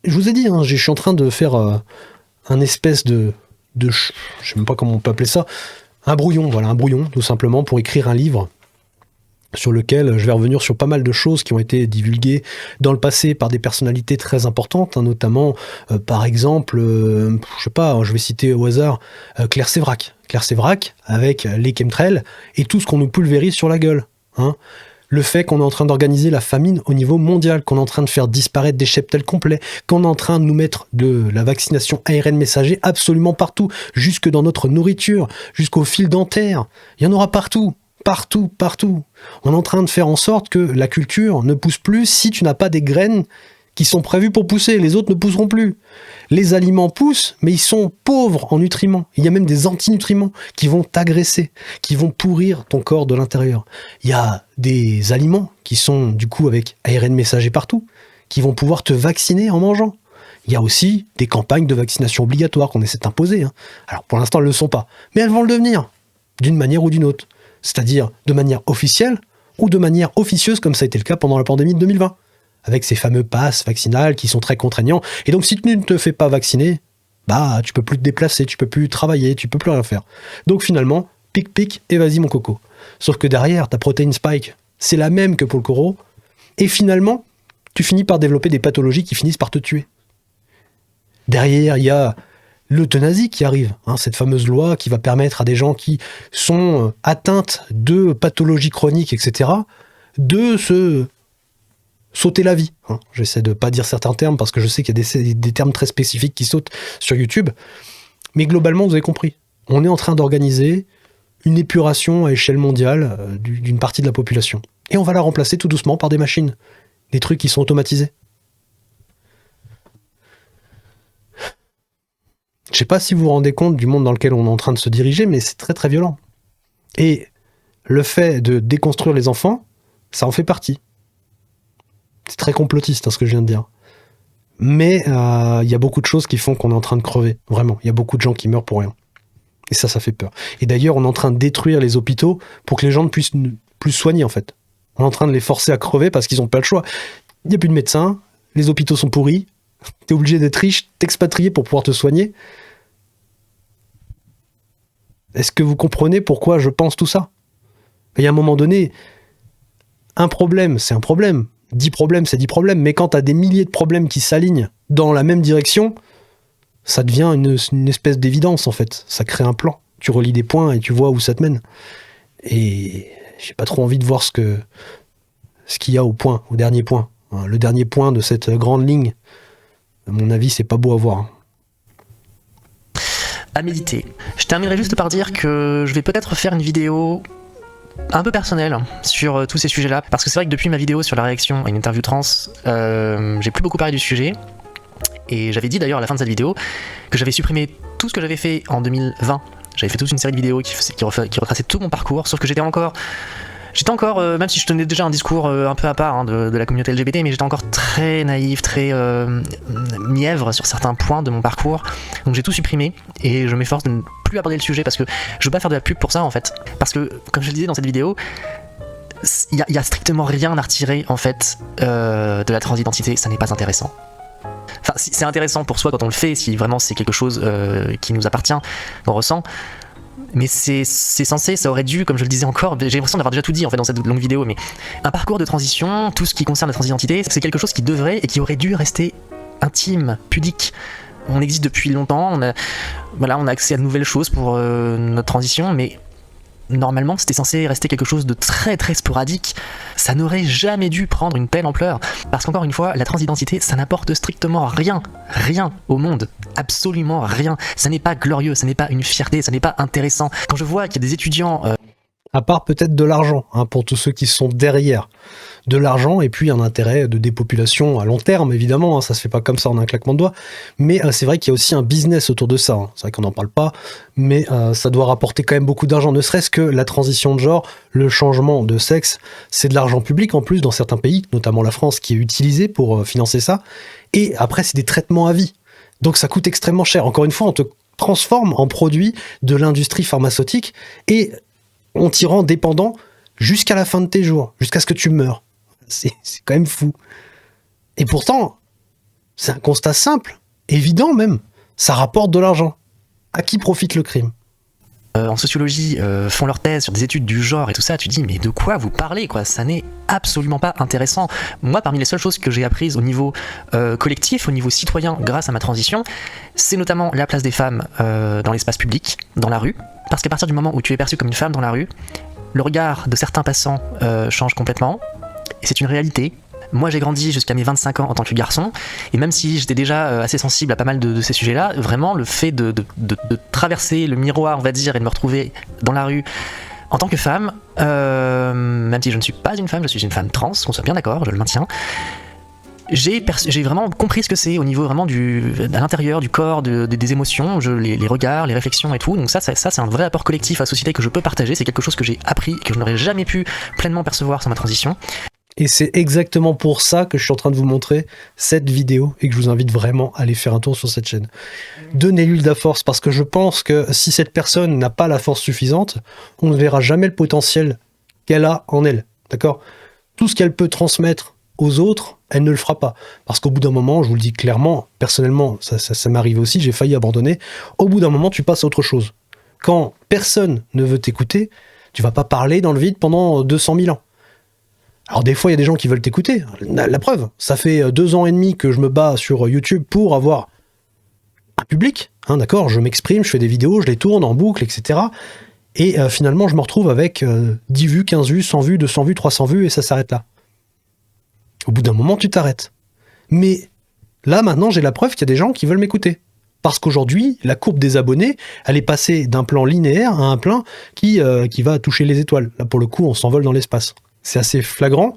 Je vous ai dit, je suis en train de faire un espèce de je sais même pas comment on peut appeler ça, un brouillon, tout simplement, pour écrire un livre sur lequel je vais revenir sur pas mal de choses qui ont été divulguées dans le passé par des personnalités très importantes, notamment, par exemple, je vais citer au hasard, Claire Sévrac. Claire Sévrac, avec les chemtrails et tout ce qu'on nous pulvérise sur la gueule. Le fait qu'on est en train d'organiser la famine au niveau mondial, qu'on est en train de faire disparaître des cheptels complets, qu'on est en train de nous mettre de la vaccination ARN messager absolument partout, jusque dans notre nourriture, jusqu'au fil dentaire. Il y en aura partout. Partout, partout. On est en train de faire en sorte que la culture ne pousse plus si tu n'as pas des graines qui sont prévues pour pousser. Les autres ne pousseront plus. Les aliments poussent, mais ils sont pauvres en nutriments. Il y a même des antinutriments qui vont t'agresser, qui vont pourrir ton corps de l'intérieur. Il y a des aliments qui sont du coup avec ARN messager partout, qui vont pouvoir te vacciner en mangeant. Il y a aussi des campagnes de vaccination obligatoires qu'on essaie d'imposer. Alors pour l'instant, elles ne le sont pas, mais elles vont le devenir, d'une manière ou d'une autre. C'est-à-dire de manière officielle ou de manière officieuse, comme ça a été le cas pendant la pandémie de 2020. Avec ces fameux passes vaccinales qui sont très contraignants. Et donc si tu ne te fais pas vacciner, tu peux plus te déplacer, tu peux plus travailler, tu peux plus rien faire. Donc finalement, pic et vas-y mon coco. Sauf que derrière, ta protéine spike, c'est la même que pour le corps. Et finalement, tu finis par développer des pathologies qui finissent par te tuer. Derrière, il y a l'euthanasie qui arrive, cette fameuse loi qui va permettre à des gens qui sont atteintes de pathologies chroniques, etc., de se sauter la vie. J'essaie de pas dire certains termes parce que je sais qu'il y a des termes très spécifiques qui sautent sur YouTube. Mais globalement, vous avez compris. On est en train d'organiser une épuration à échelle mondiale d'une partie de la population. Et on va la remplacer tout doucement par des machines. Des trucs qui sont automatisés. Je sais pas si vous vous rendez compte du monde dans lequel on est en train de se diriger, mais c'est très très violent. Et le fait de déconstruire les enfants, ça en fait partie. C'est très complotiste ce que je viens de dire. Mais il y a beaucoup de choses qui font qu'on est en train de crever. Vraiment, il y a beaucoup de gens qui meurent pour rien. Et ça fait peur. Et d'ailleurs, on est en train de détruire les hôpitaux pour que les gens ne puissent plus soigner, en fait. On est en train de les forcer à crever parce qu'ils n'ont pas le choix. Il n'y a plus de médecins, les hôpitaux sont pourris, t'es obligé d'être riche, t'expatrier pour pouvoir te soigner. Est-ce que vous comprenez pourquoi je pense tout ça? Il y a un moment donné, un problème, c'est un problème. 10 problèmes, c'est 10 problèmes. Mais quand tu as des milliers de problèmes qui s'alignent dans la même direction, ça devient une espèce d'évidence, en fait. Ça crée un plan. Tu relis des points et tu vois où ça te mène. Et j'ai pas trop envie de voir ce qu'il y a au dernier point. Le dernier point de cette grande ligne, à mon avis, c'est pas beau à voir. À méditer. Je terminerai juste par dire que je vais peut-être faire une vidéo un peu personnelle sur tous ces sujets-là, parce que c'est vrai que depuis ma vidéo sur la réaction à une interview trans, j'ai plus beaucoup parlé du sujet, et j'avais dit d'ailleurs à la fin de cette vidéo que j'avais supprimé tout ce que j'avais fait en 2020. J'avais fait toute une série de vidéos qui retraçaient tout mon parcours, sauf que j'étais encore, même si je tenais déjà un discours un peu à part de la communauté LGBT, mais j'étais encore très naïf, très mièvre sur certains points de mon parcours. Donc j'ai tout supprimé et je m'efforce de ne plus aborder le sujet parce que je veux pas faire de la pub pour ça en fait. Parce que, comme je le disais dans cette vidéo, il y a strictement rien à retirer en fait de la transidentité, ça n'est pas intéressant. Enfin, c'est intéressant pour soi quand on le fait, si vraiment c'est quelque chose qui nous appartient, qu'on ressent. Mais c'est censé, ça aurait dû, comme je le disais encore, j'ai l'impression d'avoir déjà tout dit en fait dans cette longue vidéo, mais un parcours de transition, tout ce qui concerne la transidentité, c'est quelque chose qui devrait et qui aurait dû rester intime, pudique. On existe depuis longtemps, on a accès à de nouvelles choses pour notre transition, mais normalement c'était censé rester quelque chose de très très sporadique. Ça n'aurait jamais dû prendre une telle ampleur, parce qu'encore une fois, la transidentité, ça n'apporte strictement rien au monde, absolument rien. Ça n'est pas glorieux, ça n'est pas une fierté, ça n'est pas intéressant. Quand je vois qu'il y a des étudiants... À part peut-être de l'argent, pour tous ceux qui sont derrière. De l'argent et puis un intérêt de dépopulation à long terme, évidemment, ça se fait pas comme ça en un claquement de doigts, mais c'est vrai qu'il y a aussi un business autour de ça, c'est vrai qu'on n'en parle pas, mais ça doit rapporter quand même beaucoup d'argent, ne serait-ce que la transition de genre, le changement de sexe, c'est de l'argent public en plus dans certains pays, notamment la France, qui est utilisé pour financer ça, et après c'est des traitements à vie, donc ça coûte extrêmement cher. Encore une fois, on te transforme en produit de l'industrie pharmaceutique, et on t'y rend dépendant jusqu'à la fin de tes jours, jusqu'à ce que tu meurs. C'est quand même fou. Et pourtant, c'est un constat simple, évident même. Ça rapporte de l'argent. À qui profite le crime ? En sociologie, font leur thèse sur des études du genre et tout ça, tu dis mais de quoi vous parlez quoi ? Ça n'est absolument pas intéressant. Moi, parmi les seules choses que j'ai apprises au niveau collectif, au niveau citoyen, grâce à ma transition, c'est notamment la place des femmes dans l'espace public, dans la rue. Parce qu'à partir du moment où tu es perçu comme une femme dans la rue, le regard de certains passants change complètement. Et c'est une réalité. Moi, j'ai grandi jusqu'à mes 25 ans en tant que garçon, et même si j'étais déjà assez sensible à pas mal de ces sujets-là, vraiment, le fait de traverser le miroir, on va dire, et de me retrouver dans la rue en tant que femme, même si je ne suis pas une femme, je suis une femme trans, qu'on soit bien d'accord, je le maintiens, j'ai vraiment compris ce que c'est au niveau vraiment à l'intérieur du corps, des émotions, les regards, les réflexions et tout. Donc ça c'est un vrai apport collectif à la société que je peux partager. C'est quelque chose que j'ai appris, que je n'aurais jamais pu pleinement percevoir sans ma transition. Et c'est exactement pour ça que je suis en train de vous montrer cette vidéo et que je vous invite vraiment à aller faire un tour sur cette chaîne. Donnez-lui de la force, parce que je pense que si cette personne n'a pas la force suffisante, on ne verra jamais le potentiel qu'elle a en elle. D'accord ? Tout ce qu'elle peut transmettre aux autres, elle ne le fera pas. Parce qu'au bout d'un moment, je vous le dis clairement, personnellement, ça m'arrive aussi, j'ai failli abandonner, au bout d'un moment, tu passes à autre chose. Quand personne ne veut t'écouter, tu vas pas parler dans le vide pendant 200 000 ans. Alors des fois, il y a des gens qui veulent t'écouter. La preuve, ça fait 2 ans et demi que je me bats sur YouTube pour avoir un public. D'accord, je m'exprime, je fais des vidéos, je les tourne en boucle, etc. Et finalement, je me retrouve avec 10 vues, 15 vues, 100 vues, 200 vues, 300 vues, et ça s'arrête là. Au bout d'un moment, tu t'arrêtes. Mais là, maintenant, j'ai la preuve qu'il y a des gens qui veulent m'écouter. Parce qu'aujourd'hui, la courbe des abonnés, elle est passée d'un plan linéaire à un plan qui va toucher les étoiles. Là, pour le coup, on s'envole dans l'espace. C'est assez flagrant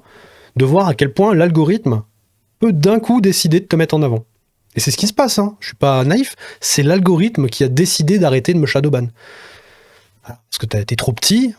de voir à quel point l'algorithme peut d'un coup décider de te mettre en avant. Et c'est ce qui se passe, hein. Je suis pas naïf, c'est l'algorithme qui a décidé d'arrêter de me shadowban. Voilà. Parce que t'es trop petit,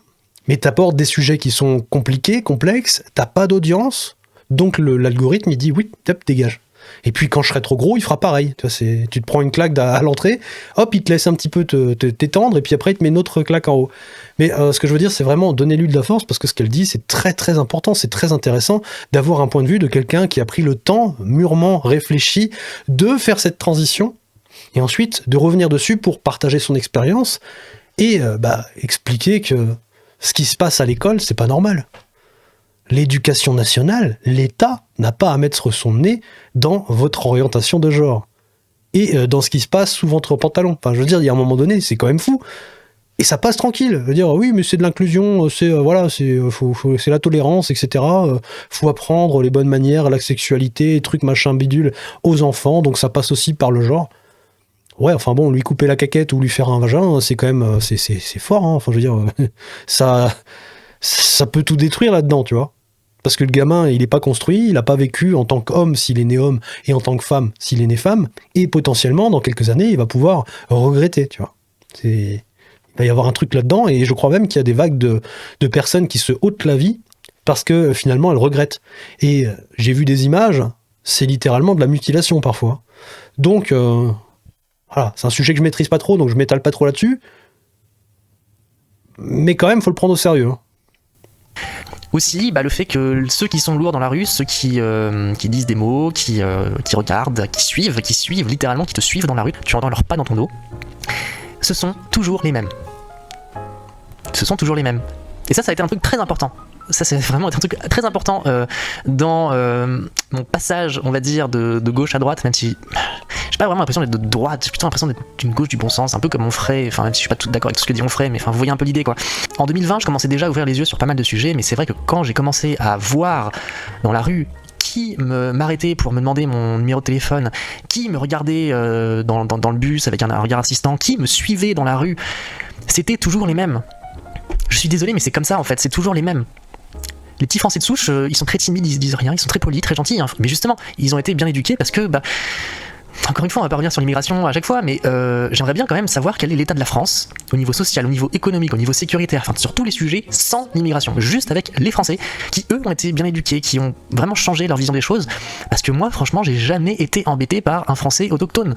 mais t'apportes des sujets qui sont compliqués, complexes, t'as pas d'audience, donc l'algorithme il dit oui, top, dégage. Et puis quand je serai trop gros, il fera pareil. Tu te prends une claque à l'entrée, hop, il te laisse un petit peu t'étendre, et puis après il te met une autre claque en haut. Mais ce que je veux dire, c'est vraiment donnez-lui de la force, parce que ce qu'elle dit, c'est très très important, c'est très intéressant d'avoir un point de vue de quelqu'un qui a pris le temps, mûrement réfléchi, de faire cette transition, et ensuite de revenir dessus pour partager son expérience, et expliquer que ce qui se passe à l'école, c'est pas normal. L'éducation nationale, l'État n'a pas à mettre son nez dans votre orientation de genre. Et dans ce qui se passe sous votre pantalon. Enfin, je veux dire, il y a un moment donné, c'est quand même fou. Et ça passe tranquille. Je veux dire, oui, mais c'est de l'inclusion, c'est c'est la tolérance, etc. Faut apprendre les bonnes manières, la sexualité, trucs machin bidule aux enfants, donc ça passe aussi par le genre. Ouais, enfin bon, lui couper la caquette ou lui faire un vagin, c'est quand même, c'est fort, hein. Enfin, je veux dire, ça peut tout détruire là-dedans, tu vois. Parce que le gamin, il n'est pas construit, il n'a pas vécu en tant qu'homme s'il est né homme et en tant que femme s'il est né femme, et potentiellement, dans quelques années, il va pouvoir regretter, tu vois. Il va y avoir un truc là-dedans, et je crois même qu'il y a des vagues de personnes qui se ôtent la vie parce que finalement, elles regrettent. Et j'ai vu des images, c'est littéralement de la mutilation parfois. Donc, voilà, c'est un sujet que je maîtrise pas trop, donc je m'étale pas trop là-dessus. Mais quand même, faut le prendre au sérieux, hein. Aussi, le fait que ceux qui sont lourds dans la rue, ceux qui disent des mots, qui regardent, qui suivent littéralement, qui te suivent dans la rue, tu entends leurs pas dans ton dos, ce sont toujours les mêmes. Et ça a été un truc très important. Ça, c'est vraiment un truc très important dans mon passage, on va dire, de gauche à droite, même si j'ai pas vraiment l'impression d'être de droite, j'ai plutôt l'impression d'être d'une gauche du bon sens, un peu comme Onfray, enfin, même si je suis pas tout d'accord avec tout ce que dit Onfray, mais enfin, vous voyez un peu l'idée, quoi. En 2020, je commençais déjà à ouvrir les yeux sur pas mal de sujets, mais c'est vrai que quand j'ai commencé à voir dans la rue qui m'arrêtait pour me demander mon numéro de téléphone, qui me regardait dans le bus avec un regard assistant, qui me suivait dans la rue, c'était toujours les mêmes. Je suis désolé, mais c'est comme ça, en fait, c'est toujours les mêmes. Les petits Français de souche, ils sont très timides, ils disent rien, ils sont très polis, très gentils, hein. Mais justement, ils ont été bien éduqués parce que, encore une fois, on va pas revenir sur l'immigration à chaque fois, mais j'aimerais bien quand même savoir quel est l'état de la France au niveau social, au niveau économique, au niveau sécuritaire, enfin sur tous les sujets, sans l'immigration, juste avec les Français qui, eux, ont été bien éduqués, qui ont vraiment changé leur vision des choses. Parce que moi, franchement, j'ai jamais été embêté par un Français autochtone.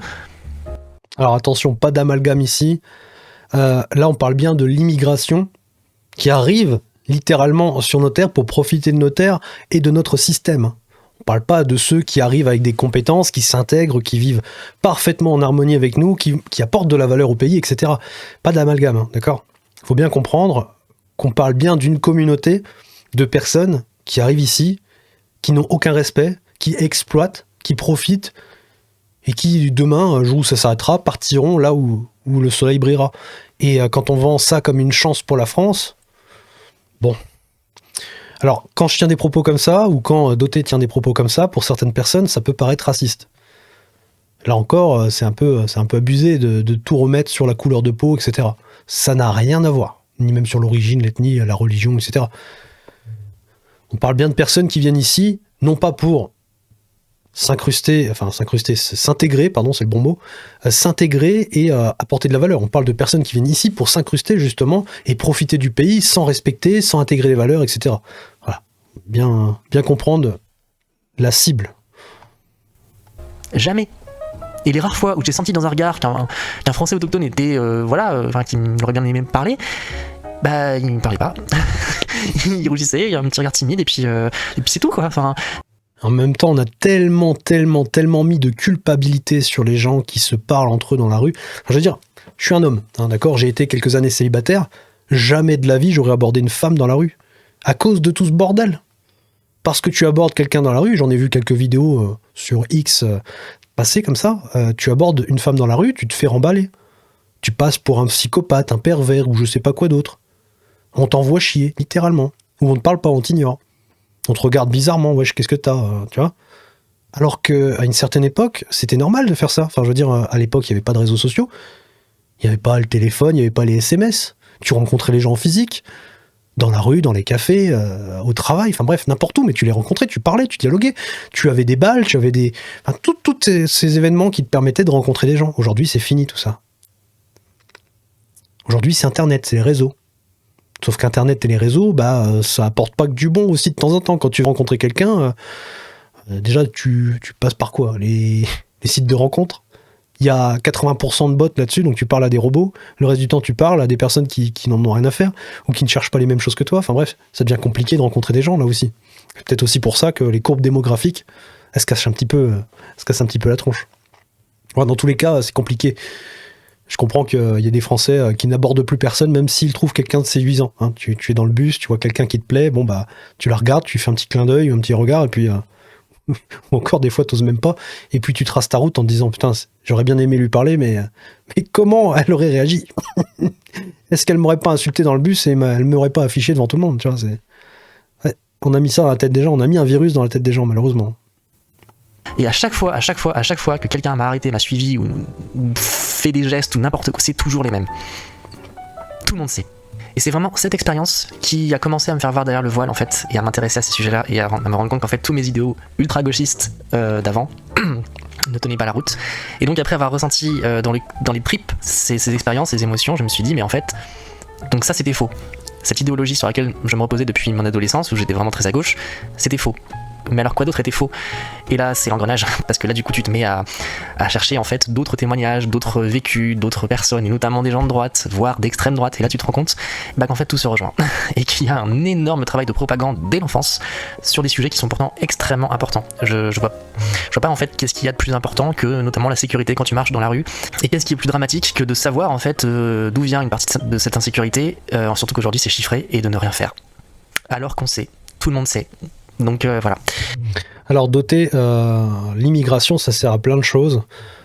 Alors attention, pas d'amalgame ici. Là, on parle bien de l'immigration qui arrive littéralement sur nos terres pour profiter de nos terres et de notre système. On parle pas de ceux qui arrivent avec des compétences, qui s'intègrent, qui vivent parfaitement en harmonie avec nous, qui apportent de la valeur au pays, etc. Pas d'amalgame, hein, d'accord ? Il faut bien comprendre qu'on parle bien d'une communauté de personnes qui arrivent ici, qui n'ont aucun respect, qui exploitent, qui profitent, et qui, demain, un jour où ça s'arrêtera, partiront là où le soleil brillera. Et quand on vend ça comme une chance pour la France, bon. Alors, quand je tiens des propos comme ça, ou quand Doté tient des propos comme ça, pour certaines personnes, ça peut paraître raciste. Là encore, c'est un peu abusé de tout remettre sur la couleur de peau, etc. Ça n'a rien à voir. Ni même sur l'origine, l'ethnie, la religion, etc. On parle bien de personnes qui viennent ici, non pas pour s'intégrer, pardon, c'est le bon mot, s'intégrer et apporter de la valeur. On parle de personnes qui viennent ici pour s'incruster justement et profiter du pays sans respecter, sans intégrer les valeurs, etc. Voilà. Bien comprendre la cible. Jamais. Et les rares fois où j'ai senti dans un regard qu'un Français autochtone était, qui m'aurait bien aimé me parler, il me parlait pas. Il rougissait, il y a un petit regard timide, et puis c'est tout, quoi. Enfin. En même temps, on a tellement mis de culpabilité sur les gens qui se parlent entre eux dans la rue. Enfin, je veux dire, je suis un homme, hein, d'accord ? J'ai été quelques années célibataire. Jamais de la vie, j'aurais abordé une femme dans la rue. À cause de tout ce bordel. Parce que tu abordes quelqu'un dans la rue, j'en ai vu quelques vidéos sur X passer comme ça, tu abordes une femme dans la rue, tu te fais remballer. Tu passes pour un psychopathe, un pervers, ou je sais pas quoi d'autre. On t'envoie chier, littéralement. Ou on ne parle pas, on t'ignore. On te regarde bizarrement, wesh, qu'est-ce que t'as, tu vois ? Alors qu'à une certaine époque, c'était normal de faire ça. Enfin, je veux dire, à l'époque, il n'y avait pas de réseaux sociaux. Il n'y avait pas le téléphone, il n'y avait pas les SMS. Tu rencontrais les gens en physique, dans la rue, dans les cafés, au travail, enfin bref, n'importe où, mais tu les rencontrais, tu parlais, tu dialoguais. Tu avais des balles, tu avais des... Enfin, tous ces événements qui te permettaient de rencontrer des gens. Aujourd'hui, c'est fini tout ça. Aujourd'hui, c'est Internet, c'est les réseaux. Sauf qu'Internet et les réseaux, ça apporte pas que du bon aussi de temps en temps. Quand tu veux rencontrer quelqu'un, déjà, tu passes par quoi ? Les sites de rencontres. Il y a 80% de bots là-dessus, donc tu parles à des robots. Le reste du temps, tu parles à des personnes qui n'en ont rien à faire, ou qui ne cherchent pas les mêmes choses que toi. Enfin bref, ça devient compliqué de rencontrer des gens, là aussi. C'est peut-être aussi pour ça que les courbes démographiques, elles se cassent un petit peu la tronche. Ouais, dans tous les cas, c'est compliqué. Je comprends qu'il y a des Français qui n'abordent plus personne, même s'ils trouvent quelqu'un de séduisant. Hein. Tu es dans le bus, tu vois quelqu'un qui te plaît, bon bah tu la regardes, tu fais un petit clin d'œil ou un petit regard, et puis ou encore des fois t'oses même pas, et puis tu traces ta route en te disant putain, j'aurais bien aimé lui parler, mais comment elle aurait réagi? Est-ce qu'elle m'aurait pas insulté dans le bus et elle m'aurait pas affiché devant tout le monde, tu vois, ouais, on a mis ça dans la tête des gens, on a mis un virus dans la tête des gens, malheureusement. Et à chaque fois que quelqu'un m'a arrêté, m'a suivi ou fait des gestes ou n'importe quoi, c'est toujours les mêmes. Tout le monde sait. Et c'est vraiment cette expérience qui a commencé à me faire voir derrière le voile en fait, et à m'intéresser à ces sujets-là, et à me rendre compte qu'en fait tous mes idéaux ultra-gauchistes d'avant ne tenaient pas la route. Et donc après avoir ressenti dans les tripes ces expériences, ces émotions, je me suis dit mais en fait, donc ça c'était faux. Cette idéologie sur laquelle je me reposais depuis mon adolescence, où j'étais vraiment très à gauche, c'était faux. Mais alors quoi d'autre était faux? Et là c'est l'engrenage, parce que là du coup tu te mets à chercher en fait d'autres témoignages, d'autres vécus, d'autres personnes, et notamment des gens de droite, voire d'extrême droite, et là tu te rends compte qu'en fait tout se rejoint, et qu'il y a un énorme travail de propagande dès l'enfance sur des sujets qui sont pourtant extrêmement importants. Je vois pas en fait qu'est-ce qu'il y a de plus important que notamment la sécurité quand tu marches dans la rue, et qu'est-ce qui est plus dramatique que de savoir en fait d'où vient une partie de cette insécurité, surtout qu'aujourd'hui c'est chiffré, et de ne rien faire. Alors qu'on sait, tout le monde sait. Donc voilà. Alors doter l'immigration, ça sert à plein de choses.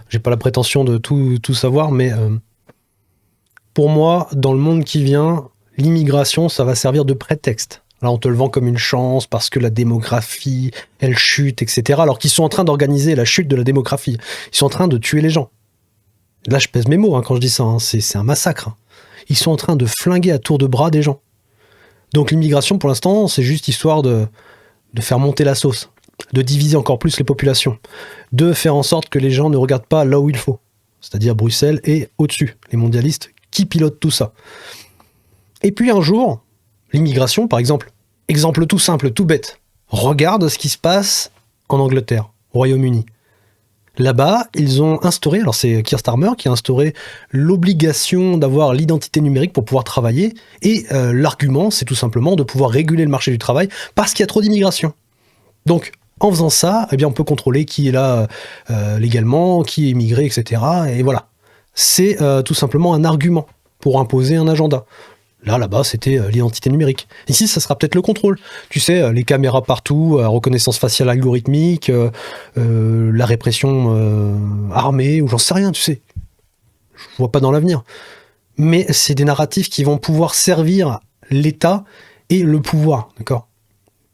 J'ai pas la prétention de tout savoir, mais pour moi, dans le monde qui vient, l'immigration, ça va servir de prétexte. Là, on te le vend comme une chance parce que la démographie, elle chute, etc. Alors qu'ils sont en train d'organiser la chute de la démographie. Ils sont en train de tuer les gens. Là, je pèse mes mots quand je dis ça. Hein. C'est un massacre. Ils sont en train de flinguer à tour de bras des gens. Donc l'immigration, pour l'instant, c'est juste histoire de faire monter la sauce, de diviser encore plus les populations, de faire en sorte que les gens ne regardent pas là où il faut, c'est-à-dire Bruxelles et au-dessus, les mondialistes qui pilotent tout ça. Et puis un jour, l'immigration, par exemple, exemple tout simple, tout bête, regarde ce qui se passe en Angleterre, au Royaume-Uni. Là-bas, ils ont instauré, alors c'est Keir Starmer qui a instauré l'obligation d'avoir l'identité numérique pour pouvoir travailler, et l'argument, c'est tout simplement de pouvoir réguler le marché du travail parce qu'il y a trop d'immigration. Donc, en faisant ça, eh bien, on peut contrôler qui est là légalement, qui est immigré, etc. Et voilà. C'est tout simplement un argument pour imposer un agenda. Là-bas, c'était l'identité numérique. Ici, ça sera peut-être le contrôle. Tu sais, les caméras partout, reconnaissance faciale algorithmique, la répression armée, ou j'en sais rien, tu sais. Je vois pas dans l'avenir. Mais c'est des narratifs qui vont pouvoir servir l'État et le pouvoir, d'accord ?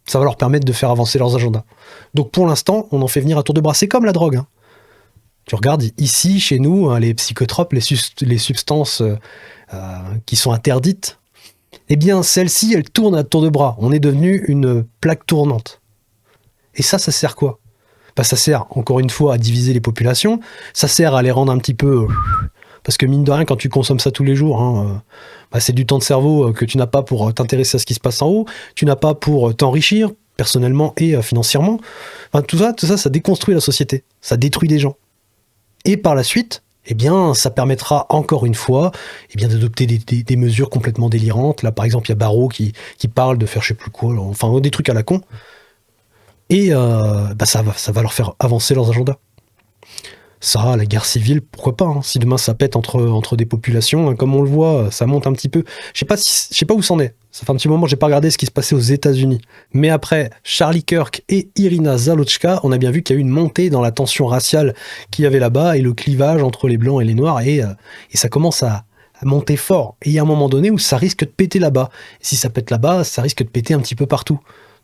Ça va leur permettre de faire avancer leurs agendas. Donc pour l'instant, on en fait venir à tour de bras. C'est comme la drogue. Hein. Tu regardes ici, chez nous, hein, les psychotropes, les substances qui sont interdites, eh bien, celle-ci, elle tourne à tour de bras. On est devenu une plaque tournante. Et ça sert quoi ? Ça sert, encore une fois, à diviser les populations. Ça sert à les rendre un petit peu... Parce que mine de rien, quand tu consommes ça tous les jours, hein, c'est du temps de cerveau que tu n'as pas pour t'intéresser à ce qui se passe en haut. Tu n'as pas pour t'enrichir, personnellement et financièrement. Enfin, tout ça, ça déconstruit la société. Ça détruit des gens. Et par la suite... eh bien, ça permettra encore une fois d'adopter des mesures complètement délirantes. Là, par exemple, il y a Barrault qui parle de faire je sais plus quoi, enfin des trucs à la con. Et ça va leur faire avancer leurs agendas. Ça, la guerre civile, pourquoi pas, hein, si demain ça pète entre des populations, hein, comme on le voit, ça monte un petit peu. Je sais pas où c'en est. Ça fait un petit moment que j'ai pas regardé ce qui se passait aux États-Unis. Mais après Charlie Kirk et Irina Zalochka, on a bien vu qu'il y a eu une montée dans la tension raciale qu'il y avait là-bas et le clivage entre les blancs et les noirs, et ça commence à monter fort. Et il y a un moment donné où ça risque de péter là-bas. Et si ça pète là-bas, ça risque de péter un petit peu partout.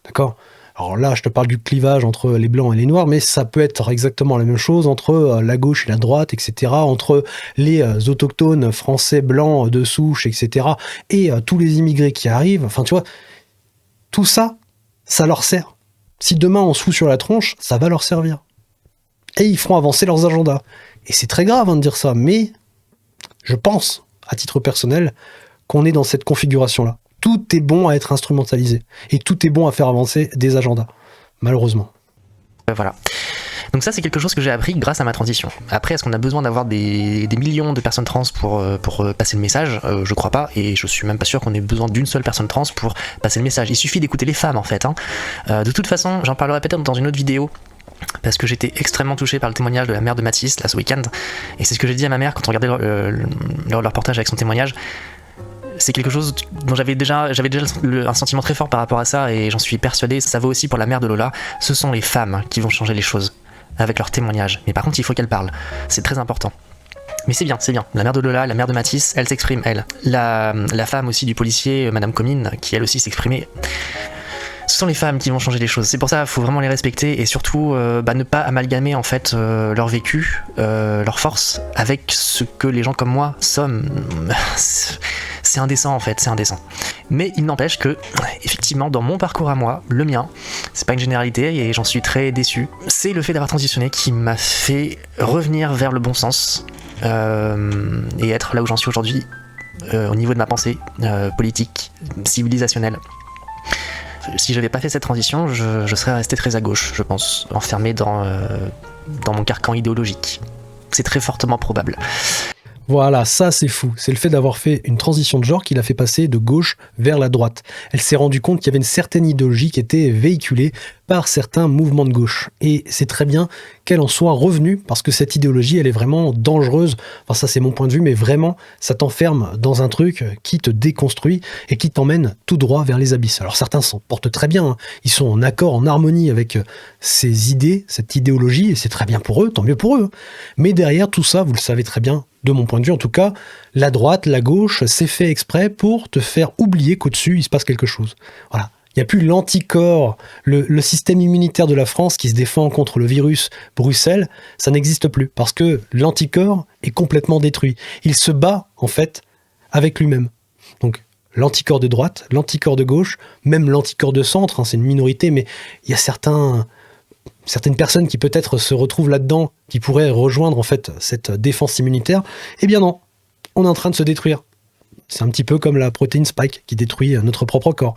D'accord ? Alors là, je te parle du clivage entre les blancs et les noirs, mais ça peut être exactement la même chose entre la gauche et la droite, etc., entre les autochtones français blancs de souche, etc., et tous les immigrés qui arrivent. Enfin, tu vois, tout ça, ça leur sert. Si demain on se fout sur la tronche, ça va leur servir. Et ils feront avancer leurs agendas. Et c'est très grave de dire ça, mais je pense, à titre personnel, qu'on est dans cette configuration-là. Tout est bon à être instrumentalisé. Et tout est bon à faire avancer des agendas. Malheureusement. Voilà. Donc ça, c'est quelque chose que j'ai appris grâce à ma transition. Après, est-ce qu'on a besoin d'avoir des millions de personnes trans pour passer le message ? Je crois pas, et je suis même pas sûr qu'on ait besoin d'une seule personne trans pour passer le message. Il suffit d'écouter les femmes, en fait. Hein. De toute façon, j'en parlerai peut-être dans une autre vidéo, parce que j'étais extrêmement touché par le témoignage de la mère de Mathis là ce week-end, et c'est ce que j'ai dit à ma mère quand on regardait le reportage avec son témoignage. C'est quelque chose dont j'avais déjà un sentiment très fort par rapport à ça, et j'en suis persuadé, ça vaut aussi pour la mère de Lola. Ce sont les femmes qui vont changer les choses avec leur témoignage, mais par contre il faut qu'elles parlent, c'est très important. Mais c'est bien, la mère de Lola, la mère de Mathis, elle s'exprime, elle. La femme aussi du policier, Madame Comines, qui elle aussi s'exprimait. Ce sont les femmes qui vont changer les choses. C'est pour ça qu'il faut vraiment les respecter, et surtout ne pas amalgamer en fait leur vécu, leur force avec ce que les gens comme moi sommes. C'est indécent en fait, c'est indécent. Mais il n'empêche que, effectivement, dans mon parcours à moi, le mien, c'est pas une généralité et j'en suis très déçu. C'est le fait d'avoir transitionné qui m'a fait revenir vers le bon sens et être là où j'en suis aujourd'hui au niveau de ma pensée politique, civilisationnelle. Si j'avais pas fait cette transition, je serais resté très à gauche, je pense, enfermé dans mon carcan idéologique. C'est très fortement probable. Voilà, ça c'est fou. C'est le fait d'avoir fait une transition de genre qui l'a fait passer de gauche vers la droite. Elle s'est rendue compte qu'il y avait une certaine idéologie qui était véhiculée par certains mouvements de gauche. Et c'est très bien qu'elle en soit revenue, parce que cette idéologie, elle est vraiment dangereuse. Enfin, ça c'est mon point de vue, mais vraiment, ça t'enferme dans un truc qui te déconstruit et qui t'emmène tout droit vers les abysses. Alors certains s'en portent très bien, hein. Ils sont en accord, en harmonie avec ces idées, cette idéologie, et c'est très bien pour eux, tant mieux pour eux. Mais derrière tout ça, vous le savez très bien, de mon point de vue en tout cas, la droite, la gauche, c'est fait exprès pour te faire oublier qu'au-dessus, il se passe quelque chose. Voilà. Il n'y a plus l'anticorps, le système immunitaire de la France qui se défend contre le virus Bruxelles, ça n'existe plus, parce que l'anticorps est complètement détruit. Il se bat, en fait, avec lui-même. Donc, l'anticorps de droite, l'anticorps de gauche, même l'anticorps de centre, hein, c'est une minorité, mais il y a certaines personnes qui peut-être se retrouvent là-dedans, qui pourraient rejoindre en fait cette défense immunitaire. Eh bien non, on est en train de se détruire. C'est un petit peu comme la protéine Spike qui détruit notre propre corps.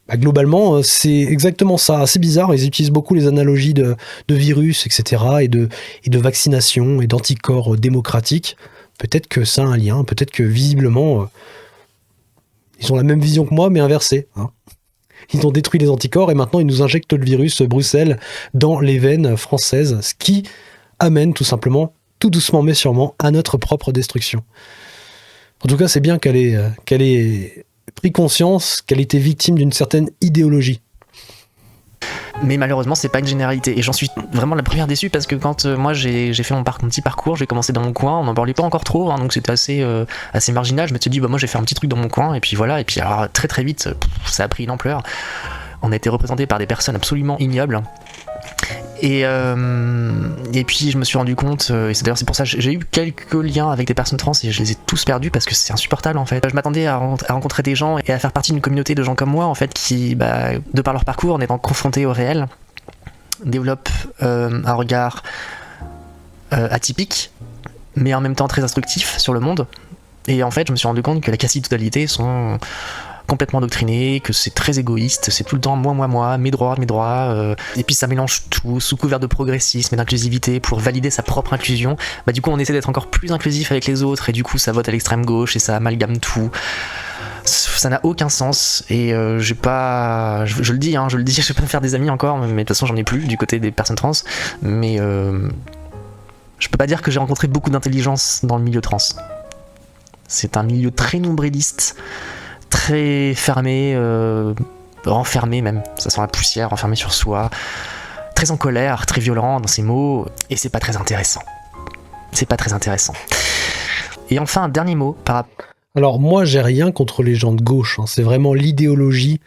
Globalement, c'est exactement ça. C'est bizarre, ils utilisent beaucoup les analogies de virus, etc., et de vaccination, et d'anticorps démocratiques. Peut-être que ça a un lien, peut-être que visiblement, ils ont la même vision que moi, mais inversée, hein. Ils ont détruit les anticorps et maintenant ils nous injectent le virus Bruxelles dans les veines françaises, ce qui amène tout simplement, tout doucement mais sûrement, à notre propre destruction. En tout cas, c'est bien qu'elle ait pris conscience qu'elle était victime d'une certaine idéologie. Mais malheureusement, c'est pas une généralité. Et j'en suis vraiment la première déçue, parce que quand moi j'ai fait mon petit parcours, j'ai commencé dans mon coin, on n'en parlait pas encore trop, hein, donc c'était assez marginal. Je me suis dit, moi j'ai fait un petit truc dans mon coin, et puis voilà. Et puis alors très très vite, ça a pris une ampleur. On a été représenté par des personnes absolument ignobles. Et puis je me suis rendu compte, et c'est pour ça que j'ai eu quelques liens avec des personnes trans et je les ai tous perdus parce que c'est insupportable en fait. Je m'attendais à rencontrer des gens et à faire partie d'une communauté de gens comme moi en fait qui, de par leur parcours, en étant confrontés au réel, développent un regard atypique, mais en même temps très instructif sur le monde. Et en fait, je me suis rendu compte que la quasi-totalité sont complètement endoctriné, que c'est très égoïste, c'est tout le temps moi, mes droits, et puis ça mélange tout sous couvert de progressisme et d'inclusivité pour valider sa propre inclusion. Du coup on essaie d'être encore plus inclusif avec les autres et du coup ça vote à l'extrême gauche et ça amalgame tout. Ça n'a aucun sens et je le dis, je vais pas me faire des amis encore, mais de toute façon j'en ai plus du côté des personnes trans, mais je peux pas dire que j'ai rencontré beaucoup d'intelligence dans le milieu trans. C'est un milieu très nombriliste, très fermé, renfermé même, ça sent la poussière, renfermé sur soi, très en colère, très violent dans ses mots, et c'est pas très intéressant. Et enfin, un dernier mot par rapport... Alors moi j'ai rien contre les gens de gauche, hein. C'est vraiment l'idéologie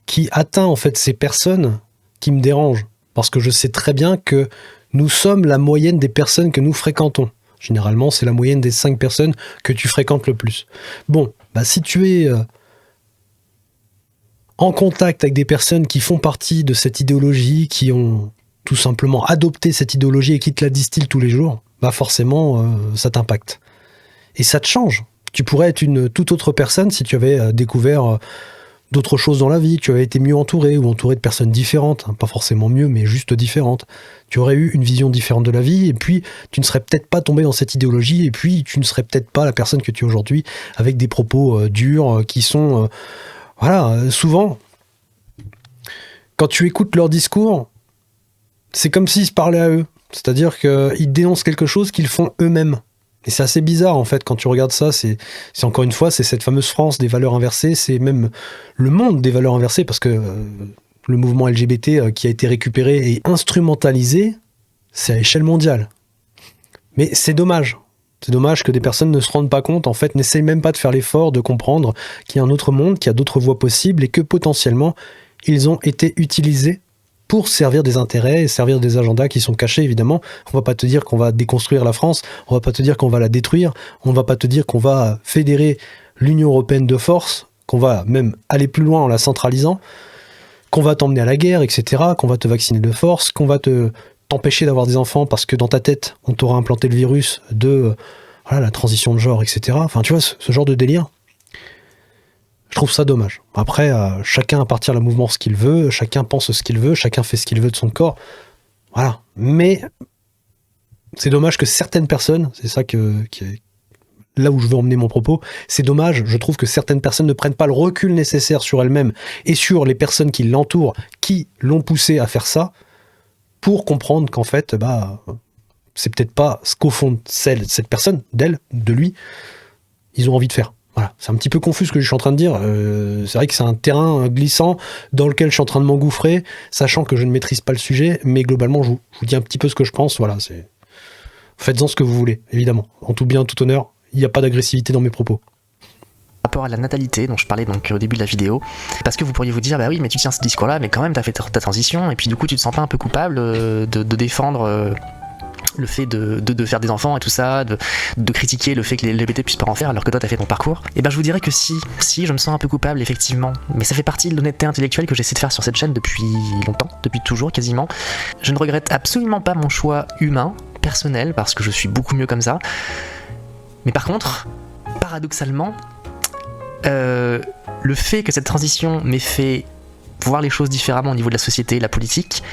qui atteint en fait ces personnes qui me dérange, parce que je sais très bien que nous sommes la moyenne des personnes que nous fréquentons. Généralement, c'est la moyenne des 5 personnes que tu fréquentes le plus. Bon, si tu es en contact avec des personnes qui font partie de cette idéologie, qui ont tout simplement adopté cette idéologie et qui te la distillent tous les jours, forcément, ça t'impacte. Et ça te change. Tu pourrais être une toute autre personne si tu avais découvert d'autres choses dans la vie, tu avais été mieux entouré ou entouré de personnes différentes, pas forcément mieux, mais juste différentes. Tu aurais eu une vision différente de la vie, et puis tu ne serais peut-être pas tombé dans cette idéologie, et puis tu ne serais peut-être pas la personne que tu es aujourd'hui, avec des propos durs qui sont... souvent, quand tu écoutes leur discours, c'est comme s'ils se parlaient à eux. C'est-à-dire qu'ils dénoncent quelque chose qu'ils font eux-mêmes. Et c'est assez bizarre, en fait, quand tu regardes ça. C'est encore une fois, c'est cette fameuse France des valeurs inversées. C'est même le monde des valeurs inversées, parce que le mouvement LGBT qui a été récupéré et instrumentalisé, c'est à échelle mondiale. Mais c'est dommage. C'est dommage que des personnes ne se rendent pas compte, en fait, n'essayent même pas de faire l'effort de comprendre qu'il y a un autre monde, qu'il y a d'autres voies possibles et que potentiellement, ils ont été utilisés pour servir des intérêts et servir des agendas qui sont cachés, évidemment. On va pas te dire qu'on va déconstruire la France, on va pas te dire qu'on va la détruire, on va pas te dire qu'on va fédérer l'Union européenne de force, qu'on va même aller plus loin en la centralisant, qu'on va t'emmener à la guerre, etc., qu'on va te vacciner de force, qu'on va t'empêcher d'avoir des enfants parce que dans ta tête, on t'aura implanté le virus de la transition de genre, etc. Enfin, tu vois, ce genre de délire. Je trouve ça dommage. Après, chacun appartient à la mouvement ce qu'il veut, chacun pense ce qu'il veut, chacun fait ce qu'il veut de son corps. Voilà. Mais c'est dommage que certaines personnes, c'est ça qui est là où je veux emmener mon propos, c'est dommage, je trouve que certaines personnes ne prennent pas le recul nécessaire sur elles-mêmes et sur les personnes qui l'entourent, qui l'ont poussé à faire ça, pour comprendre qu'en fait, c'est peut-être pas ce qu'au fond cette personne, d'elle, de lui, ils ont envie de faire. Voilà, c'est un petit peu confus ce que je suis en train de dire. C'est vrai que c'est un terrain glissant dans lequel je suis en train de m'engouffrer, sachant que je ne maîtrise pas le sujet, mais globalement, je vous dis un petit peu ce que je pense. Voilà, faites-en ce que vous voulez, évidemment. En tout bien, tout honneur, il n'y a pas d'agressivité dans mes propos. Rapport à la natalité dont je parlais donc au début de la vidéo, parce que vous pourriez vous dire bah oui mais tu tiens ce discours là mais quand même t'as fait ta transition et puis du coup tu te sens pas un peu coupable de défendre le fait de faire des enfants et tout ça, de critiquer le fait que les LGBT puissent pas en faire alors que toi t'as fait ton parcours. Et ben je vous dirais que si je me sens un peu coupable effectivement, mais ça fait partie de l'honnêteté intellectuelle que j'essaie de faire sur cette chaîne depuis longtemps, depuis toujours quasiment. Je ne regrette absolument pas mon choix humain, personnel, parce que je suis beaucoup mieux comme ça. Mais par contre, paradoxalement, le fait que cette transition m'ait fait voir les choses différemment au niveau de la société, la politique,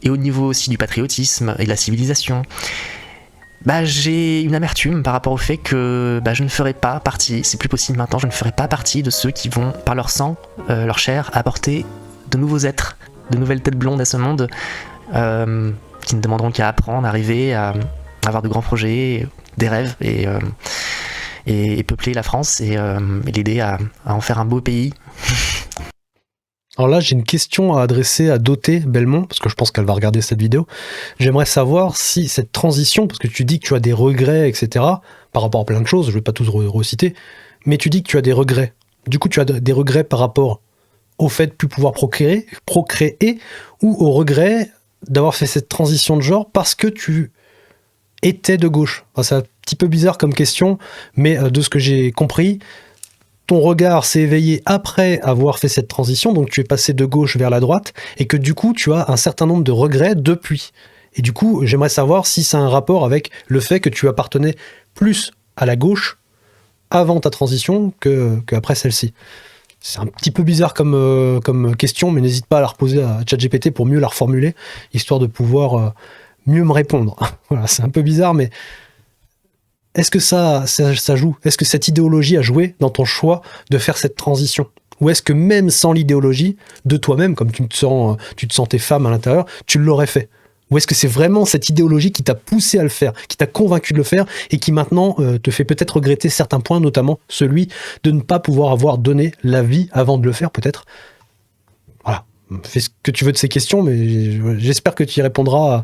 et au niveau aussi du patriotisme et de la civilisation, j'ai une amertume par rapport au fait que je ne ferai pas partie, c'est plus possible maintenant, je ne ferai pas partie de ceux qui vont, par leur sang, leur chair, apporter de nouveaux êtres, de nouvelles têtes blondes à ce monde, qui ne demanderont qu'à apprendre, arriver à avoir de grands projets, des rêves, et peupler la France et l'aider à en faire un beau pays. Alors là, j'ai une question à adresser à Doté Belmont, parce que je pense qu'elle va regarder cette vidéo. J'aimerais savoir si cette transition, parce que tu dis que tu as des regrets, etc., par rapport à plein de choses, je ne vais pas tous reciter, mais tu dis que tu as des regrets. Du coup, tu as des regrets par rapport au fait de ne plus pouvoir procréer, ou au regret d'avoir fait cette transition de genre parce que tu étais de gauche. Enfin, c'est un petit peu bizarre comme question, mais de ce que j'ai compris, ton regard s'est éveillé après avoir fait cette transition, donc tu es passé de gauche vers la droite, et que du coup, tu as un certain nombre de regrets depuis. Et du coup, j'aimerais savoir si ça a un rapport avec le fait que tu appartenais plus à la gauche avant ta transition qu'après celle-ci. C'est un petit peu bizarre comme question, mais n'hésite pas à la reposer à ChatGPT pour mieux la reformuler, histoire de pouvoir mieux me répondre. Voilà, c'est un peu bizarre, mais est-ce que ça joue ? Est-ce que cette idéologie a joué dans ton choix de faire cette transition ? Ou est-ce que même sans l'idéologie de toi-même, comme tu te sentais femme à l'intérieur, tu l'aurais fait ? Ou est-ce que c'est vraiment cette idéologie qui t'a poussé à le faire, qui t'a convaincu de le faire et qui maintenant te fait peut-être regretter certains points, notamment celui de ne pas pouvoir avoir donné la vie avant de le faire, peut-être ? Voilà, fais ce que tu veux de ces questions, mais j'espère que tu y répondras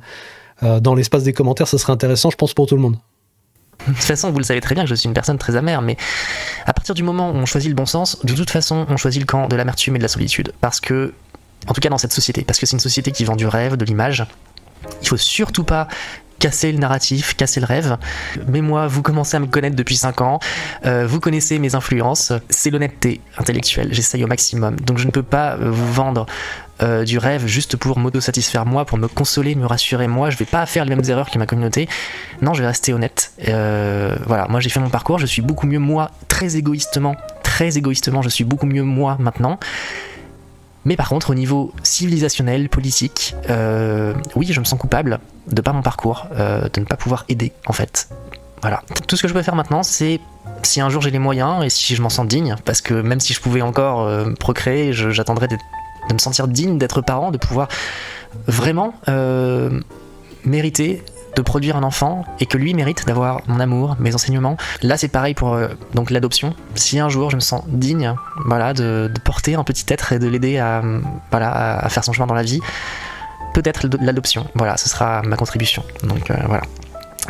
dans l'espace des commentaires, ça serait intéressant, je pense, pour tout le monde. De toute façon, vous le savez très bien que je suis une personne très amère, mais à partir du moment où on choisit le bon sens, de toute façon, on choisit le camp de l'amertume et de la solitude. Parce que, en tout cas dans cette société, parce que c'est une société qui vend du rêve, de l'image, il faut surtout pas casser le narratif, casser le rêve. Mais moi, vous commencez à me connaître depuis 5 ans, vous connaissez mes influences, c'est l'honnêteté intellectuelle, j'essaye au maximum. Donc je ne peux pas vous vendre du rêve juste pour m'auto-satisfaire moi, pour me consoler, me rassurer moi, je vais pas faire les mêmes erreurs que ma communauté. Non, je vais rester honnête. Voilà, moi j'ai fait mon parcours, je suis beaucoup mieux moi, très égoïstement, je suis beaucoup mieux moi maintenant. Mais par contre, au niveau civilisationnel, politique, oui, je me sens coupable de par mon parcours, de ne pas pouvoir aider, en fait. Voilà. Tout ce que je peux faire maintenant, c'est, si un jour j'ai les moyens, et si je m'en sens digne, parce que même si je pouvais encore procréer, j'attendrais d'être de me sentir digne d'être parent, de pouvoir vraiment mériter de produire un enfant et que lui mérite d'avoir mon amour, mes enseignements. Là c'est pareil pour donc l'adoption. Si un jour je me sens digne, voilà, de porter un petit être et de l'aider à, voilà, à faire son chemin dans la vie, peut-être l'adoption, voilà, ce sera ma contribution. Donc voilà.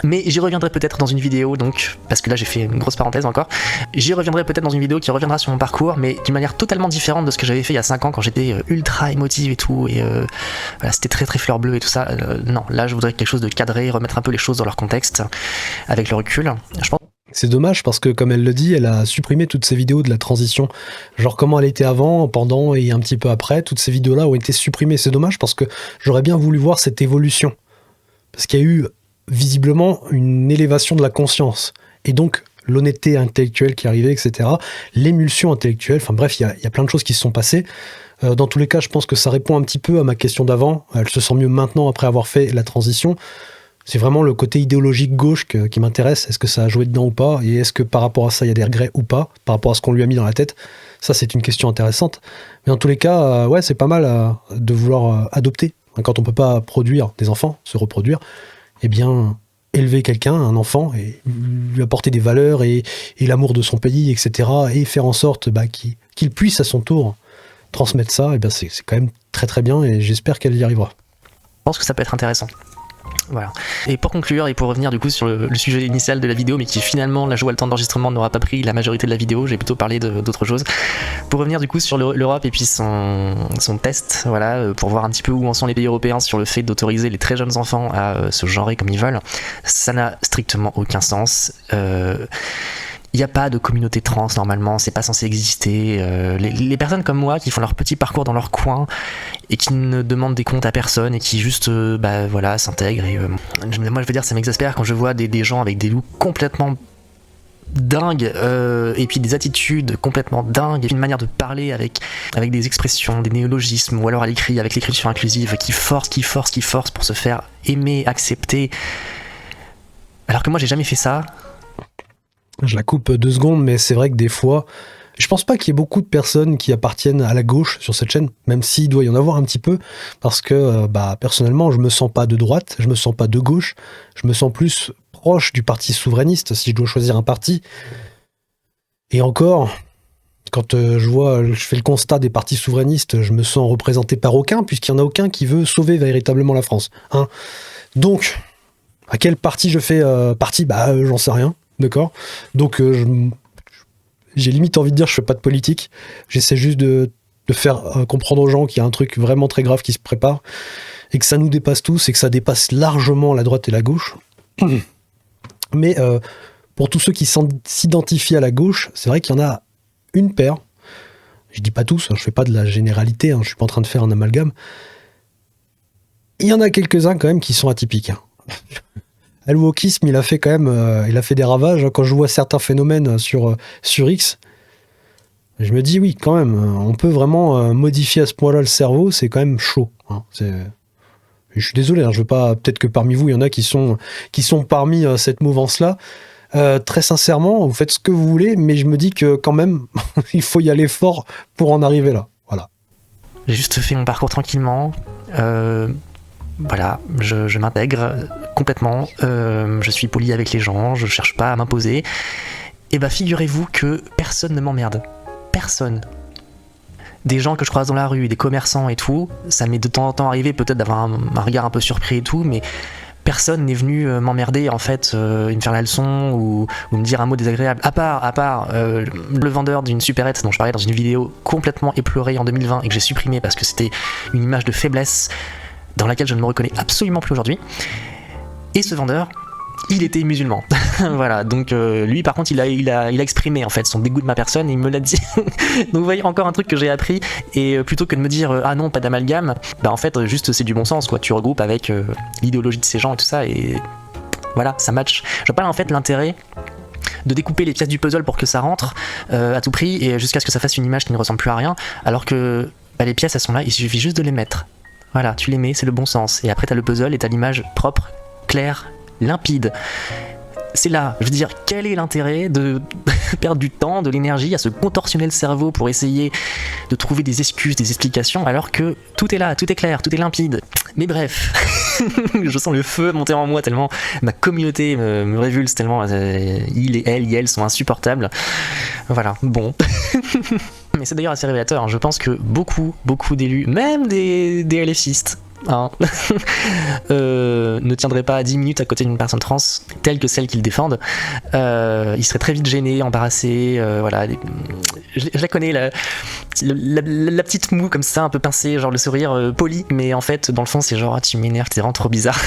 Mais j'y reviendrai peut-être dans une vidéo, donc, parce que là j'ai fait une grosse parenthèse encore, j'y reviendrai peut-être dans une vidéo qui reviendra sur mon parcours, mais d'une manière totalement différente de ce que j'avais fait il y a 5 ans quand j'étais ultra émotive et tout, et voilà, c'était très très fleur bleue et tout ça. Non, là je voudrais quelque chose de cadré, remettre un peu les choses dans leur contexte, avec le recul. Je pense. C'est dommage parce que, comme elle le dit, elle a supprimé toutes ces vidéos de la transition. Genre comment elle était avant, pendant et un petit peu après. Toutes ces vidéos-là ont été supprimées. C'est dommage parce que j'aurais bien voulu voir cette évolution. Parce qu'il y a eu visiblement une élévation de la conscience. Et donc l'honnêteté intellectuelle qui arrivait, etc. L'émulsion intellectuelle. Enfin bref, il y a plein de choses qui se sont passées. Dans tous les cas, je pense que ça répond un petit peu à ma question d'avant. Elle se sent mieux maintenant après avoir fait la transition. C'est vraiment le côté idéologique gauche qui m'intéresse. Est-ce que ça a joué dedans ou pas? Et est-ce que par rapport à ça, il y a des regrets ou pas? Par rapport à ce qu'on lui a mis dans la tête? Ça, c'est une question intéressante. Mais en tous les cas, ouais, c'est pas mal de vouloir adopter. Quand on peut pas produire des enfants, se reproduire, eh bien, élever quelqu'un, un enfant, et lui apporter des valeurs et l'amour de son pays, etc. Et faire en sorte qu'il puisse à son tour transmettre ça, eh bien, c'est quand même très très bien et j'espère qu'elle y arrivera. Je pense que ça peut être intéressant. Voilà. Et pour conclure et pour revenir du coup sur le sujet initial de la vidéo, mais qui finalement, là je vois le temps d'enregistrement n'aura pas pris la majorité de la vidéo, j'ai plutôt parlé d'autres choses. Pour revenir du coup sur l'Europe et puis son test, voilà, pour voir un petit peu où en sont les pays européens sur le fait d'autoriser les très jeunes enfants à se genrer comme ils veulent, ça n'a strictement aucun sens. Il n'y a pas de communauté trans normalement, c'est pas censé exister. Les personnes comme moi qui font leur petit parcours dans leur coin et qui ne demandent des comptes à personne et qui juste voilà, s'intègrent. Et, moi je veux dire, ça m'exaspère quand je vois des gens avec des looks complètement dingues et puis des attitudes complètement dingues et puis une manière de parler avec des expressions, des néologismes ou alors à l'écrit avec l'écriture inclusive qui force pour se faire aimer, accepter. Alors que moi j'ai jamais fait ça. Je la coupe 2 secondes, mais c'est vrai que des fois, je pense pas qu'il y ait beaucoup de personnes qui appartiennent à la gauche sur cette chaîne, même s'il doit y en avoir un petit peu, parce que personnellement, je me sens pas de droite, je me sens pas de gauche, je me sens plus proche du parti souverainiste, si je dois choisir un parti. Et encore, quand je fais le constat des partis souverainistes, je me sens représenté par aucun, puisqu'il n'y en a aucun qui veut sauver véritablement la France. Hein. Donc, à quel parti je fais partie? J'en sais rien. D'accord. Donc j'ai limite envie de dire je fais pas de politique. J'essaie juste de faire comprendre aux gens qu'il y a un truc vraiment très grave qui se prépare et que ça nous dépasse tous et que ça dépasse largement la droite et la gauche. Mais pour tous ceux qui s'identifient à la gauche, c'est vrai qu'il y en a une paire. Je dis pas tous, je fais pas de la généralité, je suis pas en train de faire un amalgame. Il y en a quelques-uns quand même qui sont atypiques. Le wokisme, il a fait quand même, il a fait des ravages. Quand je vois certains phénomènes sur X, je me dis oui, quand même, on peut vraiment modifier à ce point-là le cerveau, c'est quand même chaud. Hein. Je suis désolé, je veux pas. Peut-être que parmi vous, il y en a qui sont parmi cette mouvance-là. Très sincèrement, vous faites ce que vous voulez, mais je me dis que quand même, il faut y aller fort pour en arriver là. Voilà. J'ai juste fait mon parcours tranquillement. Voilà, je m'intègre complètement, je suis poli avec les gens, je cherche pas à m'imposer. Et figurez-vous que personne ne m'emmerde. Personne. Des gens que je croise dans la rue, des commerçants et tout, ça m'est de temps en temps arrivé peut-être d'avoir un regard un peu surpris et tout, mais personne n'est venu m'emmerder en fait, me faire la leçon ou me dire un mot désagréable. À part le vendeur d'une supérette dont je parlais dans une vidéo complètement éplorée en 2020 et que j'ai supprimé parce que c'était une image de faiblesse dans laquelle je ne me reconnais absolument plus aujourd'hui. Et ce vendeur, il était musulman. Voilà, donc lui par contre il a exprimé en fait son dégoût de ma personne et il me l'a dit. Donc vous voyez encore un truc que j'ai appris et plutôt que de me dire ah non pas d'amalgame, en fait juste c'est du bon sens quoi, tu regroupes avec l'idéologie de ces gens et tout ça et voilà, ça match. Je vois pas en fait l'intérêt de découper les pièces du puzzle pour que ça rentre à tout prix et jusqu'à ce que ça fasse une image qui ne ressemble plus à rien alors que les pièces elles sont là, il suffit juste de les mettre. Voilà, tu les mets, c'est le bon sens. Et après, t'as le puzzle et t'as l'image propre, claire, limpide. c'est là, je veux dire, quel est l'intérêt de perdre du temps, de l'énergie à se contorsionner le cerveau pour essayer de trouver des excuses, des explications, alors que tout est là, tout est clair, tout est limpide. Mais bref, je sens le feu monter en moi tellement ma communauté me révulse, tellement il et elles sont insupportables. Voilà, bon. Mais c'est d'ailleurs assez révélateur, hein. Je pense que beaucoup d'élus, même des LFistes, hein, ne tiendraient pas 10 minutes à côté d'une personne trans telle que celle qu'ils défendent. Ils seraient très vite gênés, embarrassés, voilà. Je la connais, la petite moue comme ça, un peu pincée, genre le sourire poli, mais en fait, dans le fond, c'est genre, ah, tu m'énerves, t'es vraiment trop bizarre.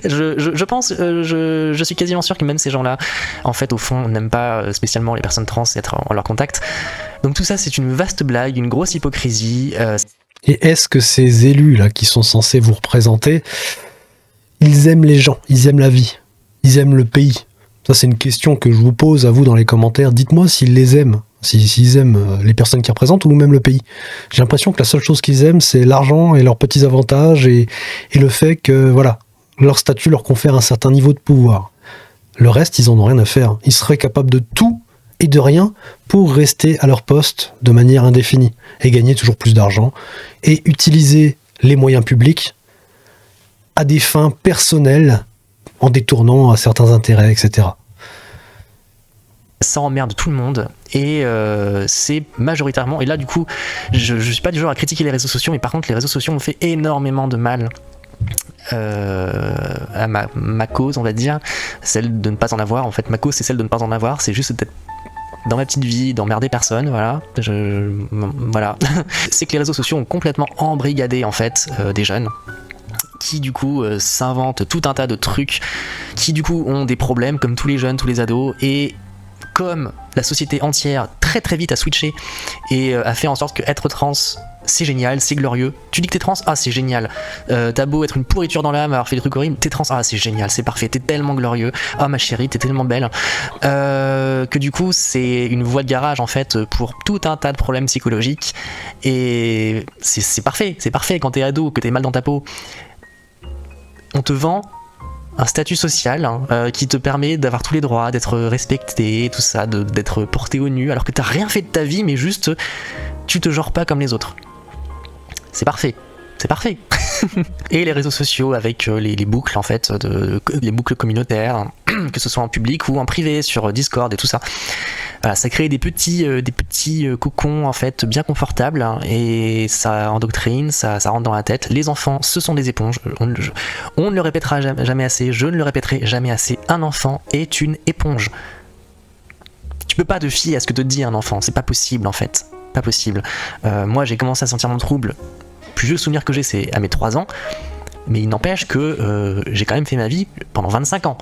Je pense, je suis quasiment sûr que même ces gens-là, en fait, au fond, n'aiment pas spécialement les personnes trans et être en leur contact. Donc tout ça, c'est une vaste blague, une grosse hypocrisie. Et est-ce que ces élus-là qui sont censés vous représenter, ils aiment les gens, ils aiment la vie, ils aiment le pays? Ça, c'est une question que je vous pose à vous dans les commentaires. Dites-moi s'ils les aiment, s'ils aiment les personnes qu'ils représentent ou même le pays. J'ai l'impression que la seule chose qu'ils aiment, c'est l'argent et leurs petits avantages et le fait que, voilà, leur statut leur confère un certain niveau de pouvoir. Le reste, ils en ont rien à faire. Ils seraient capables de tout et de rien pour rester à leur poste de manière indéfinie et gagner toujours plus d'argent et utiliser les moyens publics à des fins personnelles en détournant à certains intérêts, etc. Ça emmerde tout le monde et c'est majoritairement, et là du coup je suis pas du genre à critiquer les réseaux sociaux, mais par contre les réseaux sociaux ont fait énormément de mal à ma cause, on va dire, celle de ne pas en avoir. En fait, ma cause, c'est celle de ne pas en avoir, c'est juste d'être dans ma petite vie, d'emmerder personne, voilà. Voilà. C'est que les réseaux sociaux ont complètement embrigadé en fait des jeunes qui du coup s'inventent tout un tas de trucs, qui du coup ont des problèmes comme tous les jeunes, tous les ados, et comme la société entière très très vite a switché et a fait en sorte que être trans c'est génial, c'est glorieux. Tu dis que t'es trans, ah c'est génial. T'as beau être une pourriture dans l'âme, avoir fait des trucs horribles, t'es trans, ah c'est génial, c'est parfait, t'es tellement glorieux, ah ma chérie, t'es tellement belle. Que du coup c'est une voie de garage en fait pour tout un tas de problèmes psychologiques. Et c'est parfait quand t'es ado, que t'es mal dans ta peau. On te vend un statut social qui te permet d'avoir tous les droits, d'être respecté, tout ça, d'être porté au nu, alors que t'as rien fait de ta vie, mais juste tu te genres pas comme les autres. C'est parfait. Et les réseaux sociaux avec les boucles en fait, les boucles communautaires, que ce soit en public ou en privé sur Discord et tout ça. Voilà, ça crée des petits cocons en fait bien confortables, hein, et ça endoctrine, ça rentre dans la tête. Les enfants, ce sont des éponges. On ne le répétera jamais assez. Je ne le répéterai jamais assez. Un enfant est une éponge. Tu peux pas te fier à ce que te dit un enfant. C'est pas possible en fait. Pas possible. Moi, j'ai commencé à sentir mon trouble. Le plus vieux souvenir que j'ai, c'est à mes 3 ans. Mais il n'empêche que j'ai quand même fait ma vie pendant 25 ans.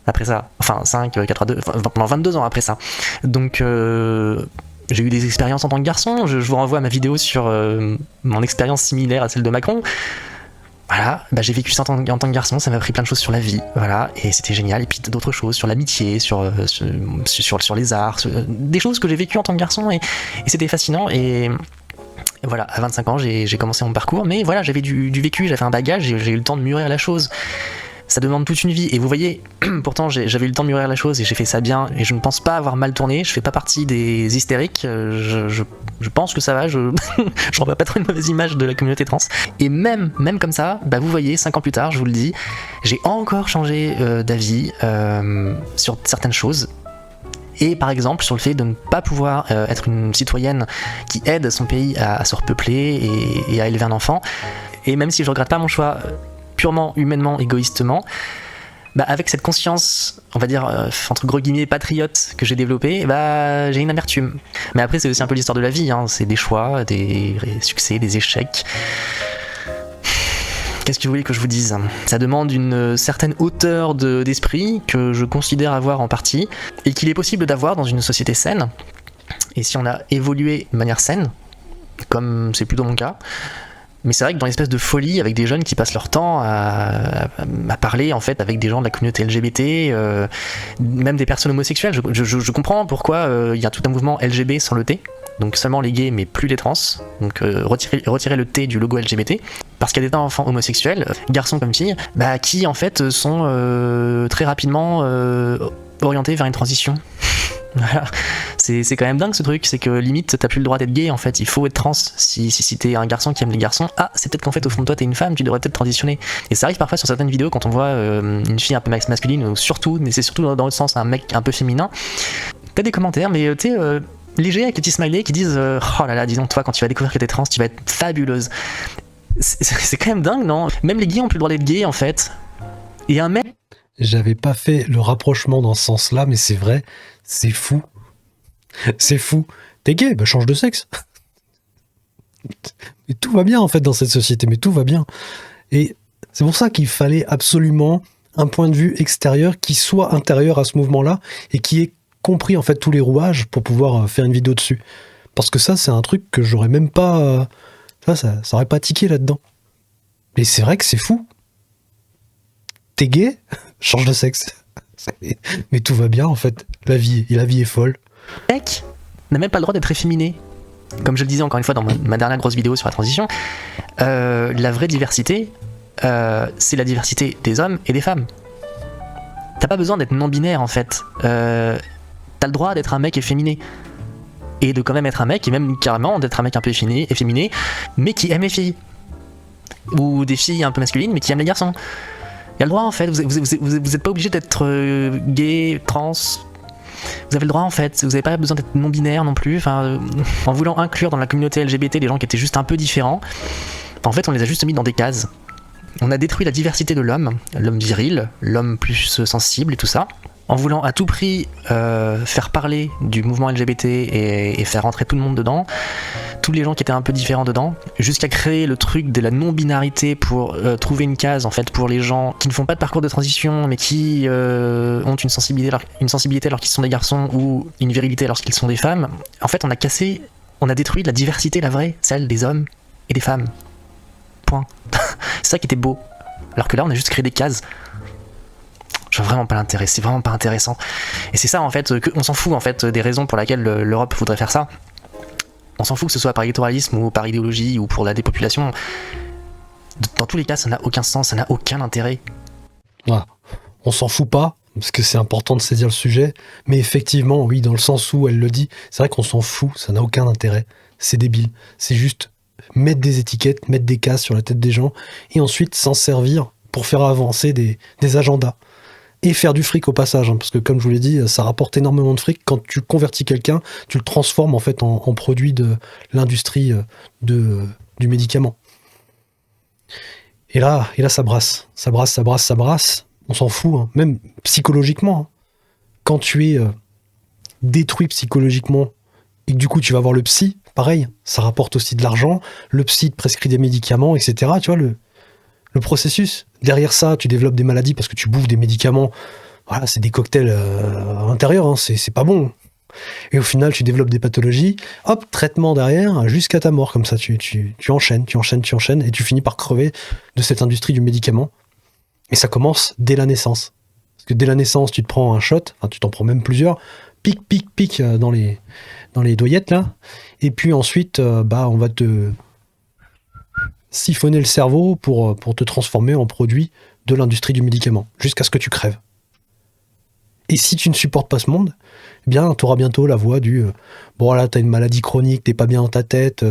Après ça, enfin 5, 4, 3, 2, pendant 22 ans après ça. Donc j'ai eu des expériences en tant que garçon. Je vous renvoie à ma vidéo sur mon expérience similaire à celle de Macron. Voilà, bah, j'ai vécu ça en tant que garçon, ça m'a appris plein de choses sur la vie, voilà, et c'était génial. Et puis d'autres choses sur l'amitié, sur les arts, des choses que j'ai vécues en tant que garçon, et c'était fascinant. Et voilà, à 25 ans, j'ai commencé mon parcours, mais voilà, j'avais du vécu, j'avais un bagage, j'ai eu le temps de mûrir la chose. Ça demande toute une vie, et vous voyez, pourtant j'avais eu le temps de mûrir la chose et j'ai fait ça bien, et je ne pense pas avoir mal tourné. Je fais pas partie des hystériques, je pense que ça va, je renvoie pas trop une mauvaise image de la communauté trans. Et même comme ça, bah vous voyez, 5 ans plus tard, je vous le dis, j'ai encore changé d'avis sur certaines choses. Et par exemple sur le fait de ne pas pouvoir être une citoyenne qui aide son pays à se repeupler et à élever un enfant. Et même si je regrette pas mon choix purement humainement, égoïstement, bah avec cette conscience, on va dire entre gros guillemets patriote que j'ai développée, bah j'ai une amertume. Mais après c'est aussi un peu l'histoire de la vie, hein. C'est des choix, des succès, des échecs. Qu'est-ce que vous voulez que je vous dise ? Ça demande une certaine hauteur d'esprit que je considère avoir en partie, et qu'il est possible d'avoir dans une société saine. Et si on a évolué de manière saine, comme c'est plutôt mon cas. Mais c'est vrai que dans l'espèce de folie avec des jeunes qui passent leur temps à parler en fait avec des gens de la communauté LGBT, même des personnes homosexuelles, je comprends pourquoi il y a tout un mouvement LGB sans le T, donc seulement les gays mais plus les trans, donc retirer le T du logo LGBT. parce qu'il y a des enfants homosexuels, garçons comme filles, bah, qui en fait sont très rapidement orientés vers une transition. Voilà. C'est quand même dingue ce truc, c'est que limite t'as plus le droit d'être gay en fait, il faut être trans. Si t'es un garçon qui aime les garçons, c'est peut-être qu'en fait au fond de toi t'es une femme, tu devrais peut-être transitionner. Et ça arrive parfois sur certaines vidéos quand on voit une fille un peu masculine, ou surtout, mais c'est surtout dans le sens un mec un peu féminin. T'as des commentaires, mais tu sais, légers avec les petits smileys qui disent oh là là, disons toi quand tu vas découvrir que t'es trans, tu vas être fabuleuse. C'est quand même dingue, non? Même les gays ont plus le droit d'être gays en fait. Et un mec. J'avais pas fait le rapprochement dans ce sens-là, mais c'est vrai, c'est fou. C'est fou. T'es gay, bah change de sexe. Et tout va bien en fait dans cette société, mais tout va bien. Et c'est pour ça qu'il fallait absolument un point de vue extérieur qui soit intérieur à ce mouvement-là et qui ait compris en fait tous les rouages pour pouvoir faire une vidéo dessus. Parce que ça, c'est un truc que j'aurais même pas... ça aurait pas tiqué là-dedans. Mais c'est vrai que c'est fou. T'es gay, change de sexe. Mais tout va bien en fait. La vie est folle. Mec n'a même pas le droit d'être efféminé. Comme je le disais encore une fois dans ma dernière grosse vidéo sur la transition, la vraie diversité, c'est la diversité des hommes et des femmes. T'as pas besoin d'être non-binaire en fait. T'as le droit d'être un mec efféminé. Et de quand même être un mec, et même carrément d'être un mec un peu efféminé, mais qui aime les filles. Ou des filles un peu masculines, mais qui aiment les garçons. Il y a le droit en fait, vous êtes pas obligé d'être gay, trans. Vous avez le droit en fait, vous avez pas besoin d'être non-binaire non plus. Enfin, en voulant inclure dans la communauté LGBT les gens qui étaient juste un peu différents, en fait on les a juste mis dans des cases. On a détruit la diversité de l'homme viril, l'homme plus sensible et tout ça, en voulant à tout prix faire parler du mouvement LGBT et faire rentrer tout le monde dedans, tous les gens qui étaient un peu différents dedans, jusqu'à créer le truc de la non-binarité pour trouver une case en fait pour les gens qui ne font pas de parcours de transition mais qui ont une sensibilité alors qu'ils sont des garçons ou une virilité lorsqu'ils sont des femmes. En fait on a détruit la diversité, la vraie, celle des hommes et des femmes. Point. C'est ça qui était beau. Alors que là on a juste créé des cases. Je vois vraiment pas l'intérêt, c'est vraiment pas intéressant. Et c'est ça en fait, on s'en fout en fait des raisons pour lesquelles l'Europe voudrait faire ça. On s'en fout que ce soit par électoralisme ou par idéologie ou pour la dépopulation. Dans tous les cas, ça n'a aucun sens, ça n'a aucun intérêt. Voilà. On s'en fout pas, parce que c'est important de saisir le sujet, mais effectivement, oui, dans le sens où elle le dit, c'est vrai qu'on s'en fout, ça n'a aucun intérêt. C'est débile. C'est juste mettre des étiquettes, mettre des cases sur la tête des gens, et ensuite s'en servir pour faire avancer des agendas. Et faire du fric au passage, hein, parce que comme je vous l'ai dit, ça rapporte énormément de fric. Quand tu convertis quelqu'un, tu le transformes en fait en produit de l'industrie du médicament. Et là, ça brasse. Ça brasse. On s'en fout, hein, même psychologiquement. Hein. Quand tu es détruit psychologiquement et que du coup tu vas voir le psy, pareil, ça rapporte aussi de l'argent. Le psy te prescrit des médicaments, etc. Tu vois, le processus. Derrière ça, tu développes des maladies parce que tu bouffes des médicaments. Voilà, c'est des cocktails intérieurs, hein, c'est pas bon. Et au final, tu développes des pathologies. Hop, traitement derrière, jusqu'à ta mort. Comme ça, tu enchaînes, et tu finis par crever de cette industrie du médicament. Et ça commence dès la naissance. Parce que dès la naissance, tu te prends un shot, enfin, tu t'en prends même plusieurs, pic dans les doyettes, là. Et puis ensuite, on va te siphonner le cerveau pour te transformer en produit de l'industrie du médicament, jusqu'à ce que tu crèves. Et si tu ne supportes pas ce monde, eh bien, tu auras bientôt la voix du bon, là, t'as une maladie chronique, t'es pas bien dans ta tête,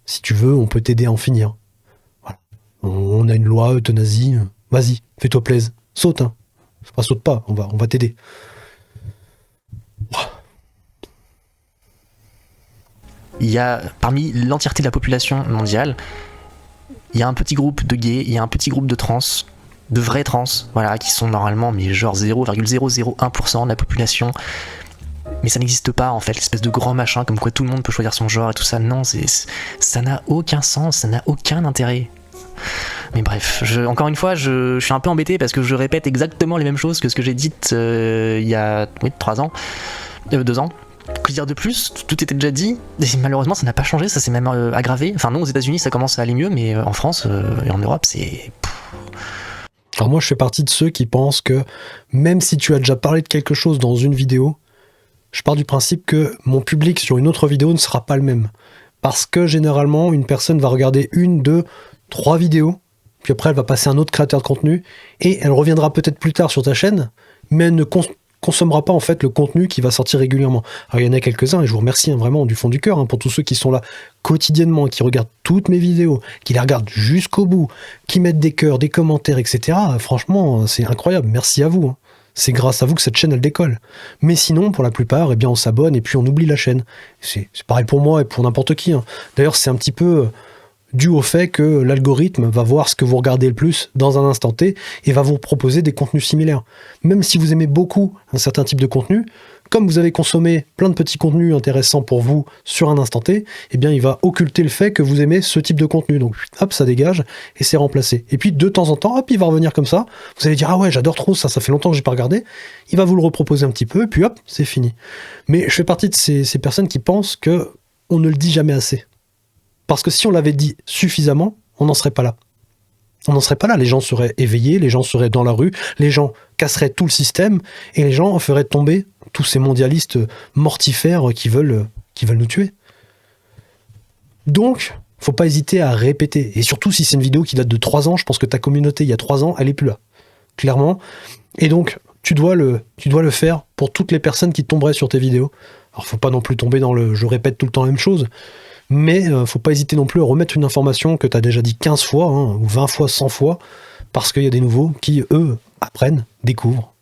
si tu veux, on peut t'aider à en finir. Voilà. On a une loi euthanasie, vas-y, fais-toi plaisir, saute, hein. Enfin, saute pas, on va t'aider. Il y a, parmi l'entièreté de la population mondiale, il y a un petit groupe de gays, il y a un petit groupe de trans, de vrais trans, voilà, qui sont normalement, mais genre 0,001% de la population. Mais ça n'existe pas, en fait, l'espèce de grand machin, comme quoi tout le monde peut choisir son genre et tout ça. Non, ça n'a aucun sens, ça n'a aucun intérêt. Mais bref, encore une fois, je suis un peu embêté parce que je répète exactement les mêmes choses que ce que j'ai dit il y a 2 ans. Que dire de plus? Tout était déjà dit, et malheureusement ça n'a pas changé, ça s'est même aggravé. Enfin non, aux États-Unis ça commence à aller mieux, mais en France et en Europe c'est... Alors moi je fais partie de ceux qui pensent que même si tu as déjà parlé de quelque chose dans une vidéo, je pars du principe que mon public sur une autre vidéo ne sera pas le même. Parce que généralement une personne va regarder une, deux, 3 vidéos, puis après elle va passer à un autre créateur de contenu, et elle reviendra peut-être plus tard sur ta chaîne, mais elle ne consommera pas en fait le contenu qui va sortir régulièrement. Alors il y en a quelques-uns, et je vous remercie vraiment du fond du cœur pour tous ceux qui sont là quotidiennement, qui regardent toutes mes vidéos, qui les regardent jusqu'au bout, qui mettent des cœurs, des commentaires, etc. Franchement, c'est incroyable, merci à vous. C'est grâce à vous que cette chaîne elle décolle. Mais sinon, pour la plupart, eh bien on s'abonne et puis on oublie la chaîne. C'est pareil pour moi et pour n'importe qui. D'ailleurs, c'est un petit peu dû au fait que l'algorithme va voir ce que vous regardez le plus dans un instant T et va vous proposer des contenus similaires. Même si vous aimez beaucoup un certain type de contenu, comme vous avez consommé plein de petits contenus intéressants pour vous sur un instant T, eh bien il va occulter le fait que vous aimez ce type de contenu. Donc hop, ça dégage et c'est remplacé. Et puis de temps en temps, hop, il va revenir comme ça. Vous allez dire ah ouais, j'adore trop ça, ça fait longtemps que j'ai pas regardé. Il va vous le reproposer un petit peu et puis hop, c'est fini. Mais je fais partie de ces personnes qui pensent que on ne le dit jamais assez. Parce que si on l'avait dit suffisamment, on n'en serait pas là. On n'en serait pas là. Les gens seraient éveillés, les gens seraient dans la rue, les gens casseraient tout le système et les gens feraient tomber tous ces mondialistes mortifères qui veulent nous tuer. Donc, faut pas hésiter à répéter. Et surtout, si c'est une vidéo qui date de 3 ans, je pense que ta communauté, il y a 3 ans, elle est plus là. Clairement. Et donc, tu dois le faire pour toutes les personnes qui tomberaient sur tes vidéos. Alors, faut pas non plus tomber dans le « je répète tout le temps la même chose », mais faut pas hésiter non plus à remettre une information que tu as déjà dit 15 fois, ou 20 fois, 100 fois, parce qu'il y a des nouveaux qui, eux, apprennent, découvrent.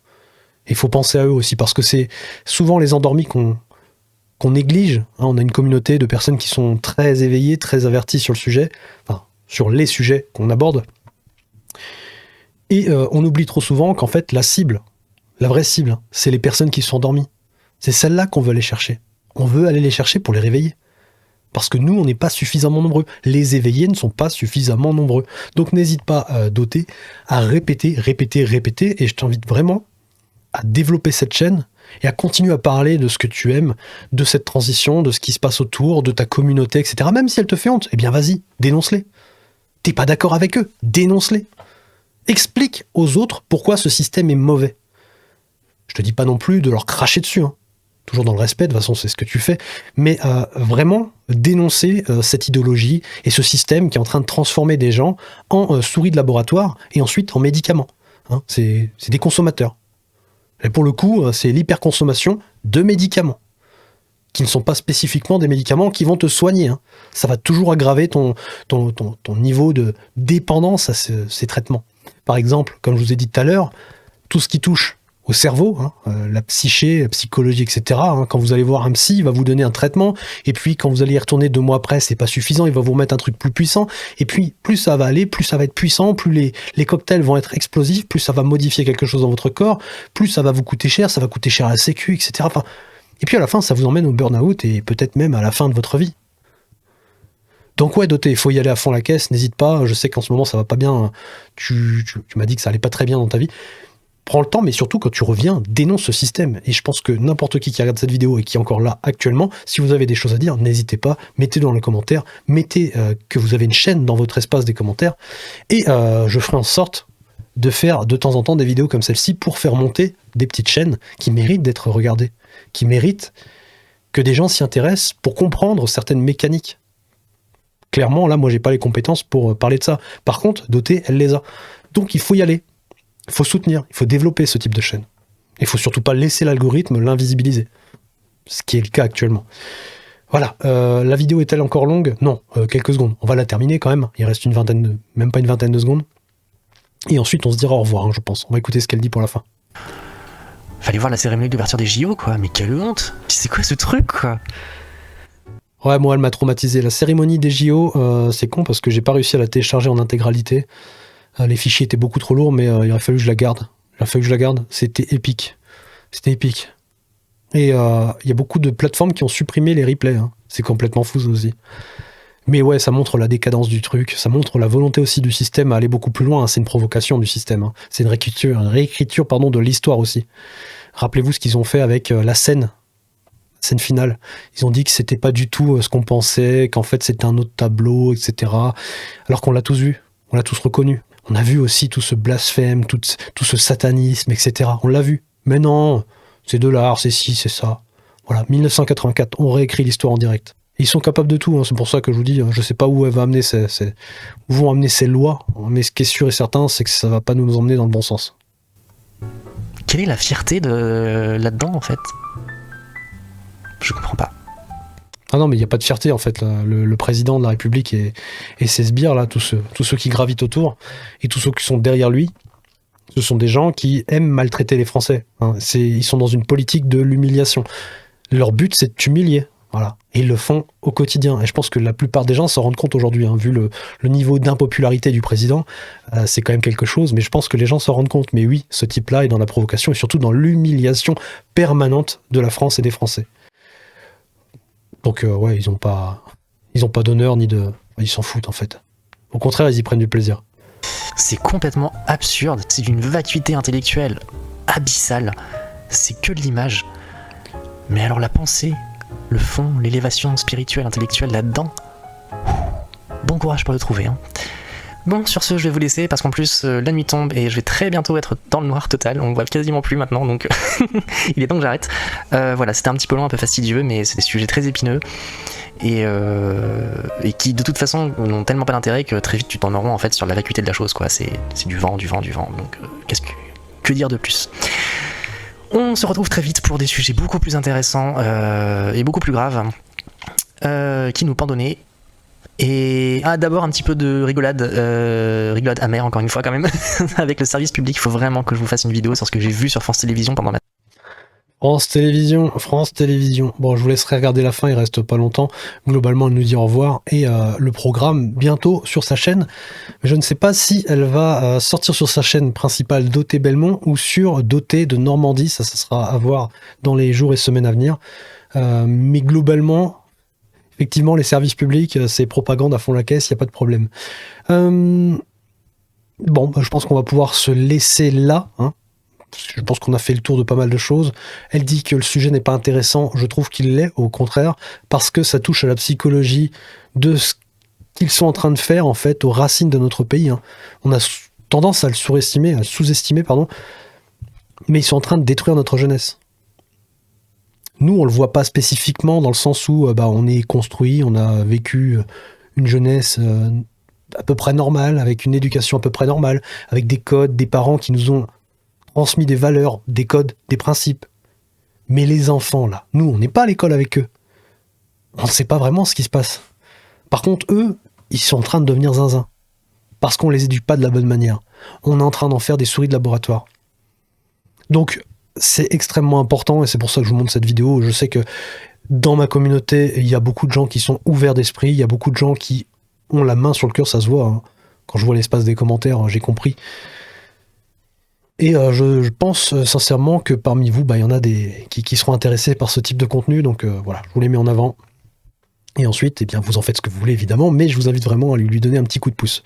Et il faut penser à eux aussi, parce que c'est souvent les endormis qu'on néglige. On a une communauté de personnes qui sont très éveillées, très averties sur le sujet, enfin, sur les sujets qu'on aborde. Et on oublie trop souvent qu'en fait, la cible, la vraie cible, c'est les personnes qui sont endormies. C'est celles-là qu'on veut aller chercher. On veut aller les chercher pour les réveiller. Parce que nous, on n'est pas suffisamment nombreux. Les éveillés ne sont pas suffisamment nombreux. Donc n'hésite pas, Doté, à répéter, et je t'invite vraiment à développer cette chaîne et à continuer à parler de ce que tu aimes, de cette transition, de ce qui se passe autour, de ta communauté, etc. Même si elle te fait honte, eh bien vas-y, dénonce-les. T'es pas d'accord avec eux, dénonce-les. Explique aux autres pourquoi ce système est mauvais. Je te dis pas non plus de leur cracher dessus, toujours dans le respect, de toute façon c'est ce que tu fais, mais vraiment dénoncer cette idéologie et ce système qui est en train de transformer des gens en souris de laboratoire et ensuite en médicaments. C'est des consommateurs. Et pour le coup, c'est l'hyperconsommation de médicaments, qui ne sont pas spécifiquement des médicaments qui vont te soigner. Ça va toujours aggraver ton niveau de dépendance à ces traitements. Par exemple, comme je vous ai dit tout à l'heure, tout ce qui touche au cerveau, la psyché, la psychologie, etc. Quand vous allez voir un psy, il va vous donner un traitement, et puis quand vous allez y retourner 2 mois après, c'est pas suffisant, il va vous remettre un truc plus puissant, et puis plus ça va aller, plus ça va être puissant, plus les cocktails vont être explosifs, plus ça va modifier quelque chose dans votre corps, plus ça va vous coûter cher, ça va coûter cher à la sécu, etc. Et puis à la fin, ça vous emmène au burn-out, et peut-être même à la fin de votre vie. Donc ouais, Doté, il faut y aller à fond la caisse, n'hésite pas, je sais qu'en ce moment ça va pas bien, tu m'as dit que ça allait pas très bien dans ta vie. Prends le temps, mais surtout quand tu reviens, dénonce ce système. Et je pense que n'importe qui regarde cette vidéo et qui est encore là actuellement, si vous avez des choses à dire, n'hésitez pas, mettez-le dans les commentaires, mettez que vous avez une chaîne dans votre espace des commentaires, et je ferai en sorte de faire de temps en temps des vidéos comme celle-ci pour faire monter des petites chaînes qui méritent d'être regardées, qui méritent que des gens s'y intéressent pour comprendre certaines mécaniques. Clairement, là, moi, j'ai pas les compétences pour parler de ça. Par contre, Doté, elle les a. Donc, il faut y aller. Il faut soutenir, il faut développer ce type de chaîne. Il faut surtout pas laisser l'algorithme l'invisibiliser. Ce qui est le cas actuellement. Voilà, la vidéo est-elle encore longue ? Non, quelques secondes. On va la terminer quand même. Il reste même pas une vingtaine de secondes. Et ensuite, on se dira au revoir, je pense. On va écouter ce qu'elle dit pour la fin. Fallait voir la cérémonie d'ouverture des JO, quoi. Mais quelle honte ! C'est quoi ce truc, quoi ? Ouais, moi, elle m'a traumatisé. La cérémonie des JO, c'est con parce que j'ai pas réussi à la télécharger en intégralité. Les fichiers étaient beaucoup trop lourds, mais il aurait fallu que je la garde. C'était épique. Et il y a beaucoup de plateformes qui ont supprimé les replays. C'est complètement fou, ça aussi. Mais ouais, ça montre la décadence du truc. Ça montre la volonté aussi du système à aller beaucoup plus loin. C'est une provocation du système. C'est une réécriture de l'histoire aussi. Rappelez-vous ce qu'ils ont fait avec la scène finale. Ils ont dit que c'était pas du tout ce qu'on pensait, qu'en fait c'était un autre tableau, etc. Alors qu'on l'a tous vu. On l'a tous reconnu. On a vu aussi tout ce blasphème, tout ce satanisme, etc. On l'a vu. Mais non, c'est de l'art, c'est ci, c'est ça. Voilà, 1984, on réécrit l'histoire en direct. Ils sont capables de tout, hein. C'est pour ça que je vous dis, je sais pas où vont amener ces lois, mais ce qui est sûr et certain, c'est que ça va pas nous emmener dans le bon sens. Quelle est la fierté là-dedans, en fait? Je comprends pas. Ah non, mais il n'y a pas de fierté, en fait. Là. Le président de la République et ses sbires, là, tous ceux qui gravitent autour, et tous ceux qui sont derrière lui, ce sont des gens qui aiment maltraiter les Français. Hein. Ils sont dans une politique de l'humiliation. Leur but, c'est de t'humilier. Voilà. Et ils le font au quotidien. Et je pense que la plupart des gens s'en rendent compte aujourd'hui. Hein. Vu le niveau d'impopularité du président, c'est quand même quelque chose. Mais je pense que les gens s'en rendent compte. Mais oui, ce type-là est dans la provocation et surtout dans l'humiliation permanente de la France et des Français. Donc ouais, ils ont pas d'honneur ni de... Ils s'en foutent en fait. Au contraire, ils y prennent du plaisir. C'est complètement absurde. C'est d'une vacuité intellectuelle abyssale. C'est que de l'image. Mais alors la pensée, le fond, l'élévation spirituelle, intellectuelle là-dedans, bon courage pour le trouver. Hein. Bon, sur ce, je vais vous laisser parce qu'en plus, la nuit tombe et je vais très bientôt être dans le noir total. On ne voit quasiment plus maintenant, donc il est temps que j'arrête. Voilà, c'était un petit peu long, un peu fastidieux, mais c'est des sujets très épineux et qui, de toute façon, n'ont tellement pas d'intérêt que très vite tu t'en rends en fait sur la vacuité de la chose, quoi. C'est du vent. Donc, que dire de plus? On se retrouve très vite pour des sujets beaucoup plus intéressants et beaucoup plus graves qui nous pendonnaient. Et d'abord un petit peu de rigolade amère encore une fois quand même avec le service public. Il faut vraiment que je vous fasse une vidéo sur ce que j'ai vu sur France Télévisions pendant la... France Télévisions. Bon, je vous laisserai regarder la fin, il reste pas longtemps. Globalement, elle nous dit au revoir et le programme bientôt sur sa chaîne. Je ne sais pas si elle va sortir sur sa chaîne principale d'OT Belmont ou sur d'OT de Normandie. Ça sera à voir dans les jours et semaines à venir. Mais globalement, effectivement, les services publics, c'est propagande à fond la caisse, il n'y a pas de problème. Bon, je pense qu'on va pouvoir se laisser là, hein. Je pense qu'on a fait le tour de pas mal de choses. Elle dit que le sujet n'est pas intéressant. Je trouve qu'il l'est, au contraire, parce que ça touche à la psychologie de ce qu'ils sont en train de faire, en fait, aux racines de notre pays. Hein. On a tendance à le sous-estimer, mais ils sont en train de détruire notre jeunesse. Nous, on le voit pas spécifiquement dans le sens où on est construit, on a vécu une jeunesse à peu près normale, avec une éducation à peu près normale, avec des codes, des parents qui nous ont transmis des valeurs, des codes, des principes. Mais les enfants, là, nous, on n'est pas à l'école avec eux. On ne sait pas vraiment ce qui se passe. Par contre, eux, ils sont en train de devenir zinzin. Parce qu'on les éduque pas de la bonne manière. On est en train d'en faire des souris de laboratoire. Donc, c'est extrêmement important, et c'est pour ça que je vous montre cette vidéo. Je sais que dans ma communauté, il y a beaucoup de gens qui sont ouverts d'esprit, il y a beaucoup de gens qui ont la main sur le cœur, ça se voit. Hein. Quand je vois l'espace des commentaires, j'ai compris. Et je pense sincèrement que parmi vous, il y en a des qui seront intéressés par ce type de contenu, donc voilà, je vous les mets en avant. Et ensuite, vous en faites ce que vous voulez, évidemment, mais je vous invite vraiment à lui donner un petit coup de pouce.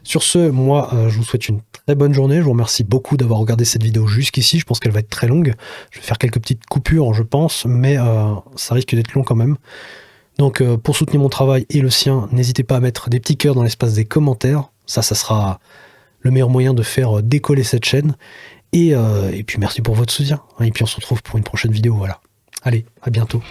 Sur ce, moi, je vous souhaite une très bonne journée. Je vous remercie beaucoup d'avoir regardé cette vidéo jusqu'ici. Je pense qu'elle va être très longue. Je vais faire quelques petites coupures, je pense, mais ça risque d'être long quand même. Donc, pour soutenir mon travail et le sien, n'hésitez pas à mettre des petits cœurs dans l'espace des commentaires. Ça sera le meilleur moyen de faire décoller cette chaîne. Et puis, merci pour votre soutien. Et puis, on se retrouve pour une prochaine vidéo. Voilà. Allez, à bientôt.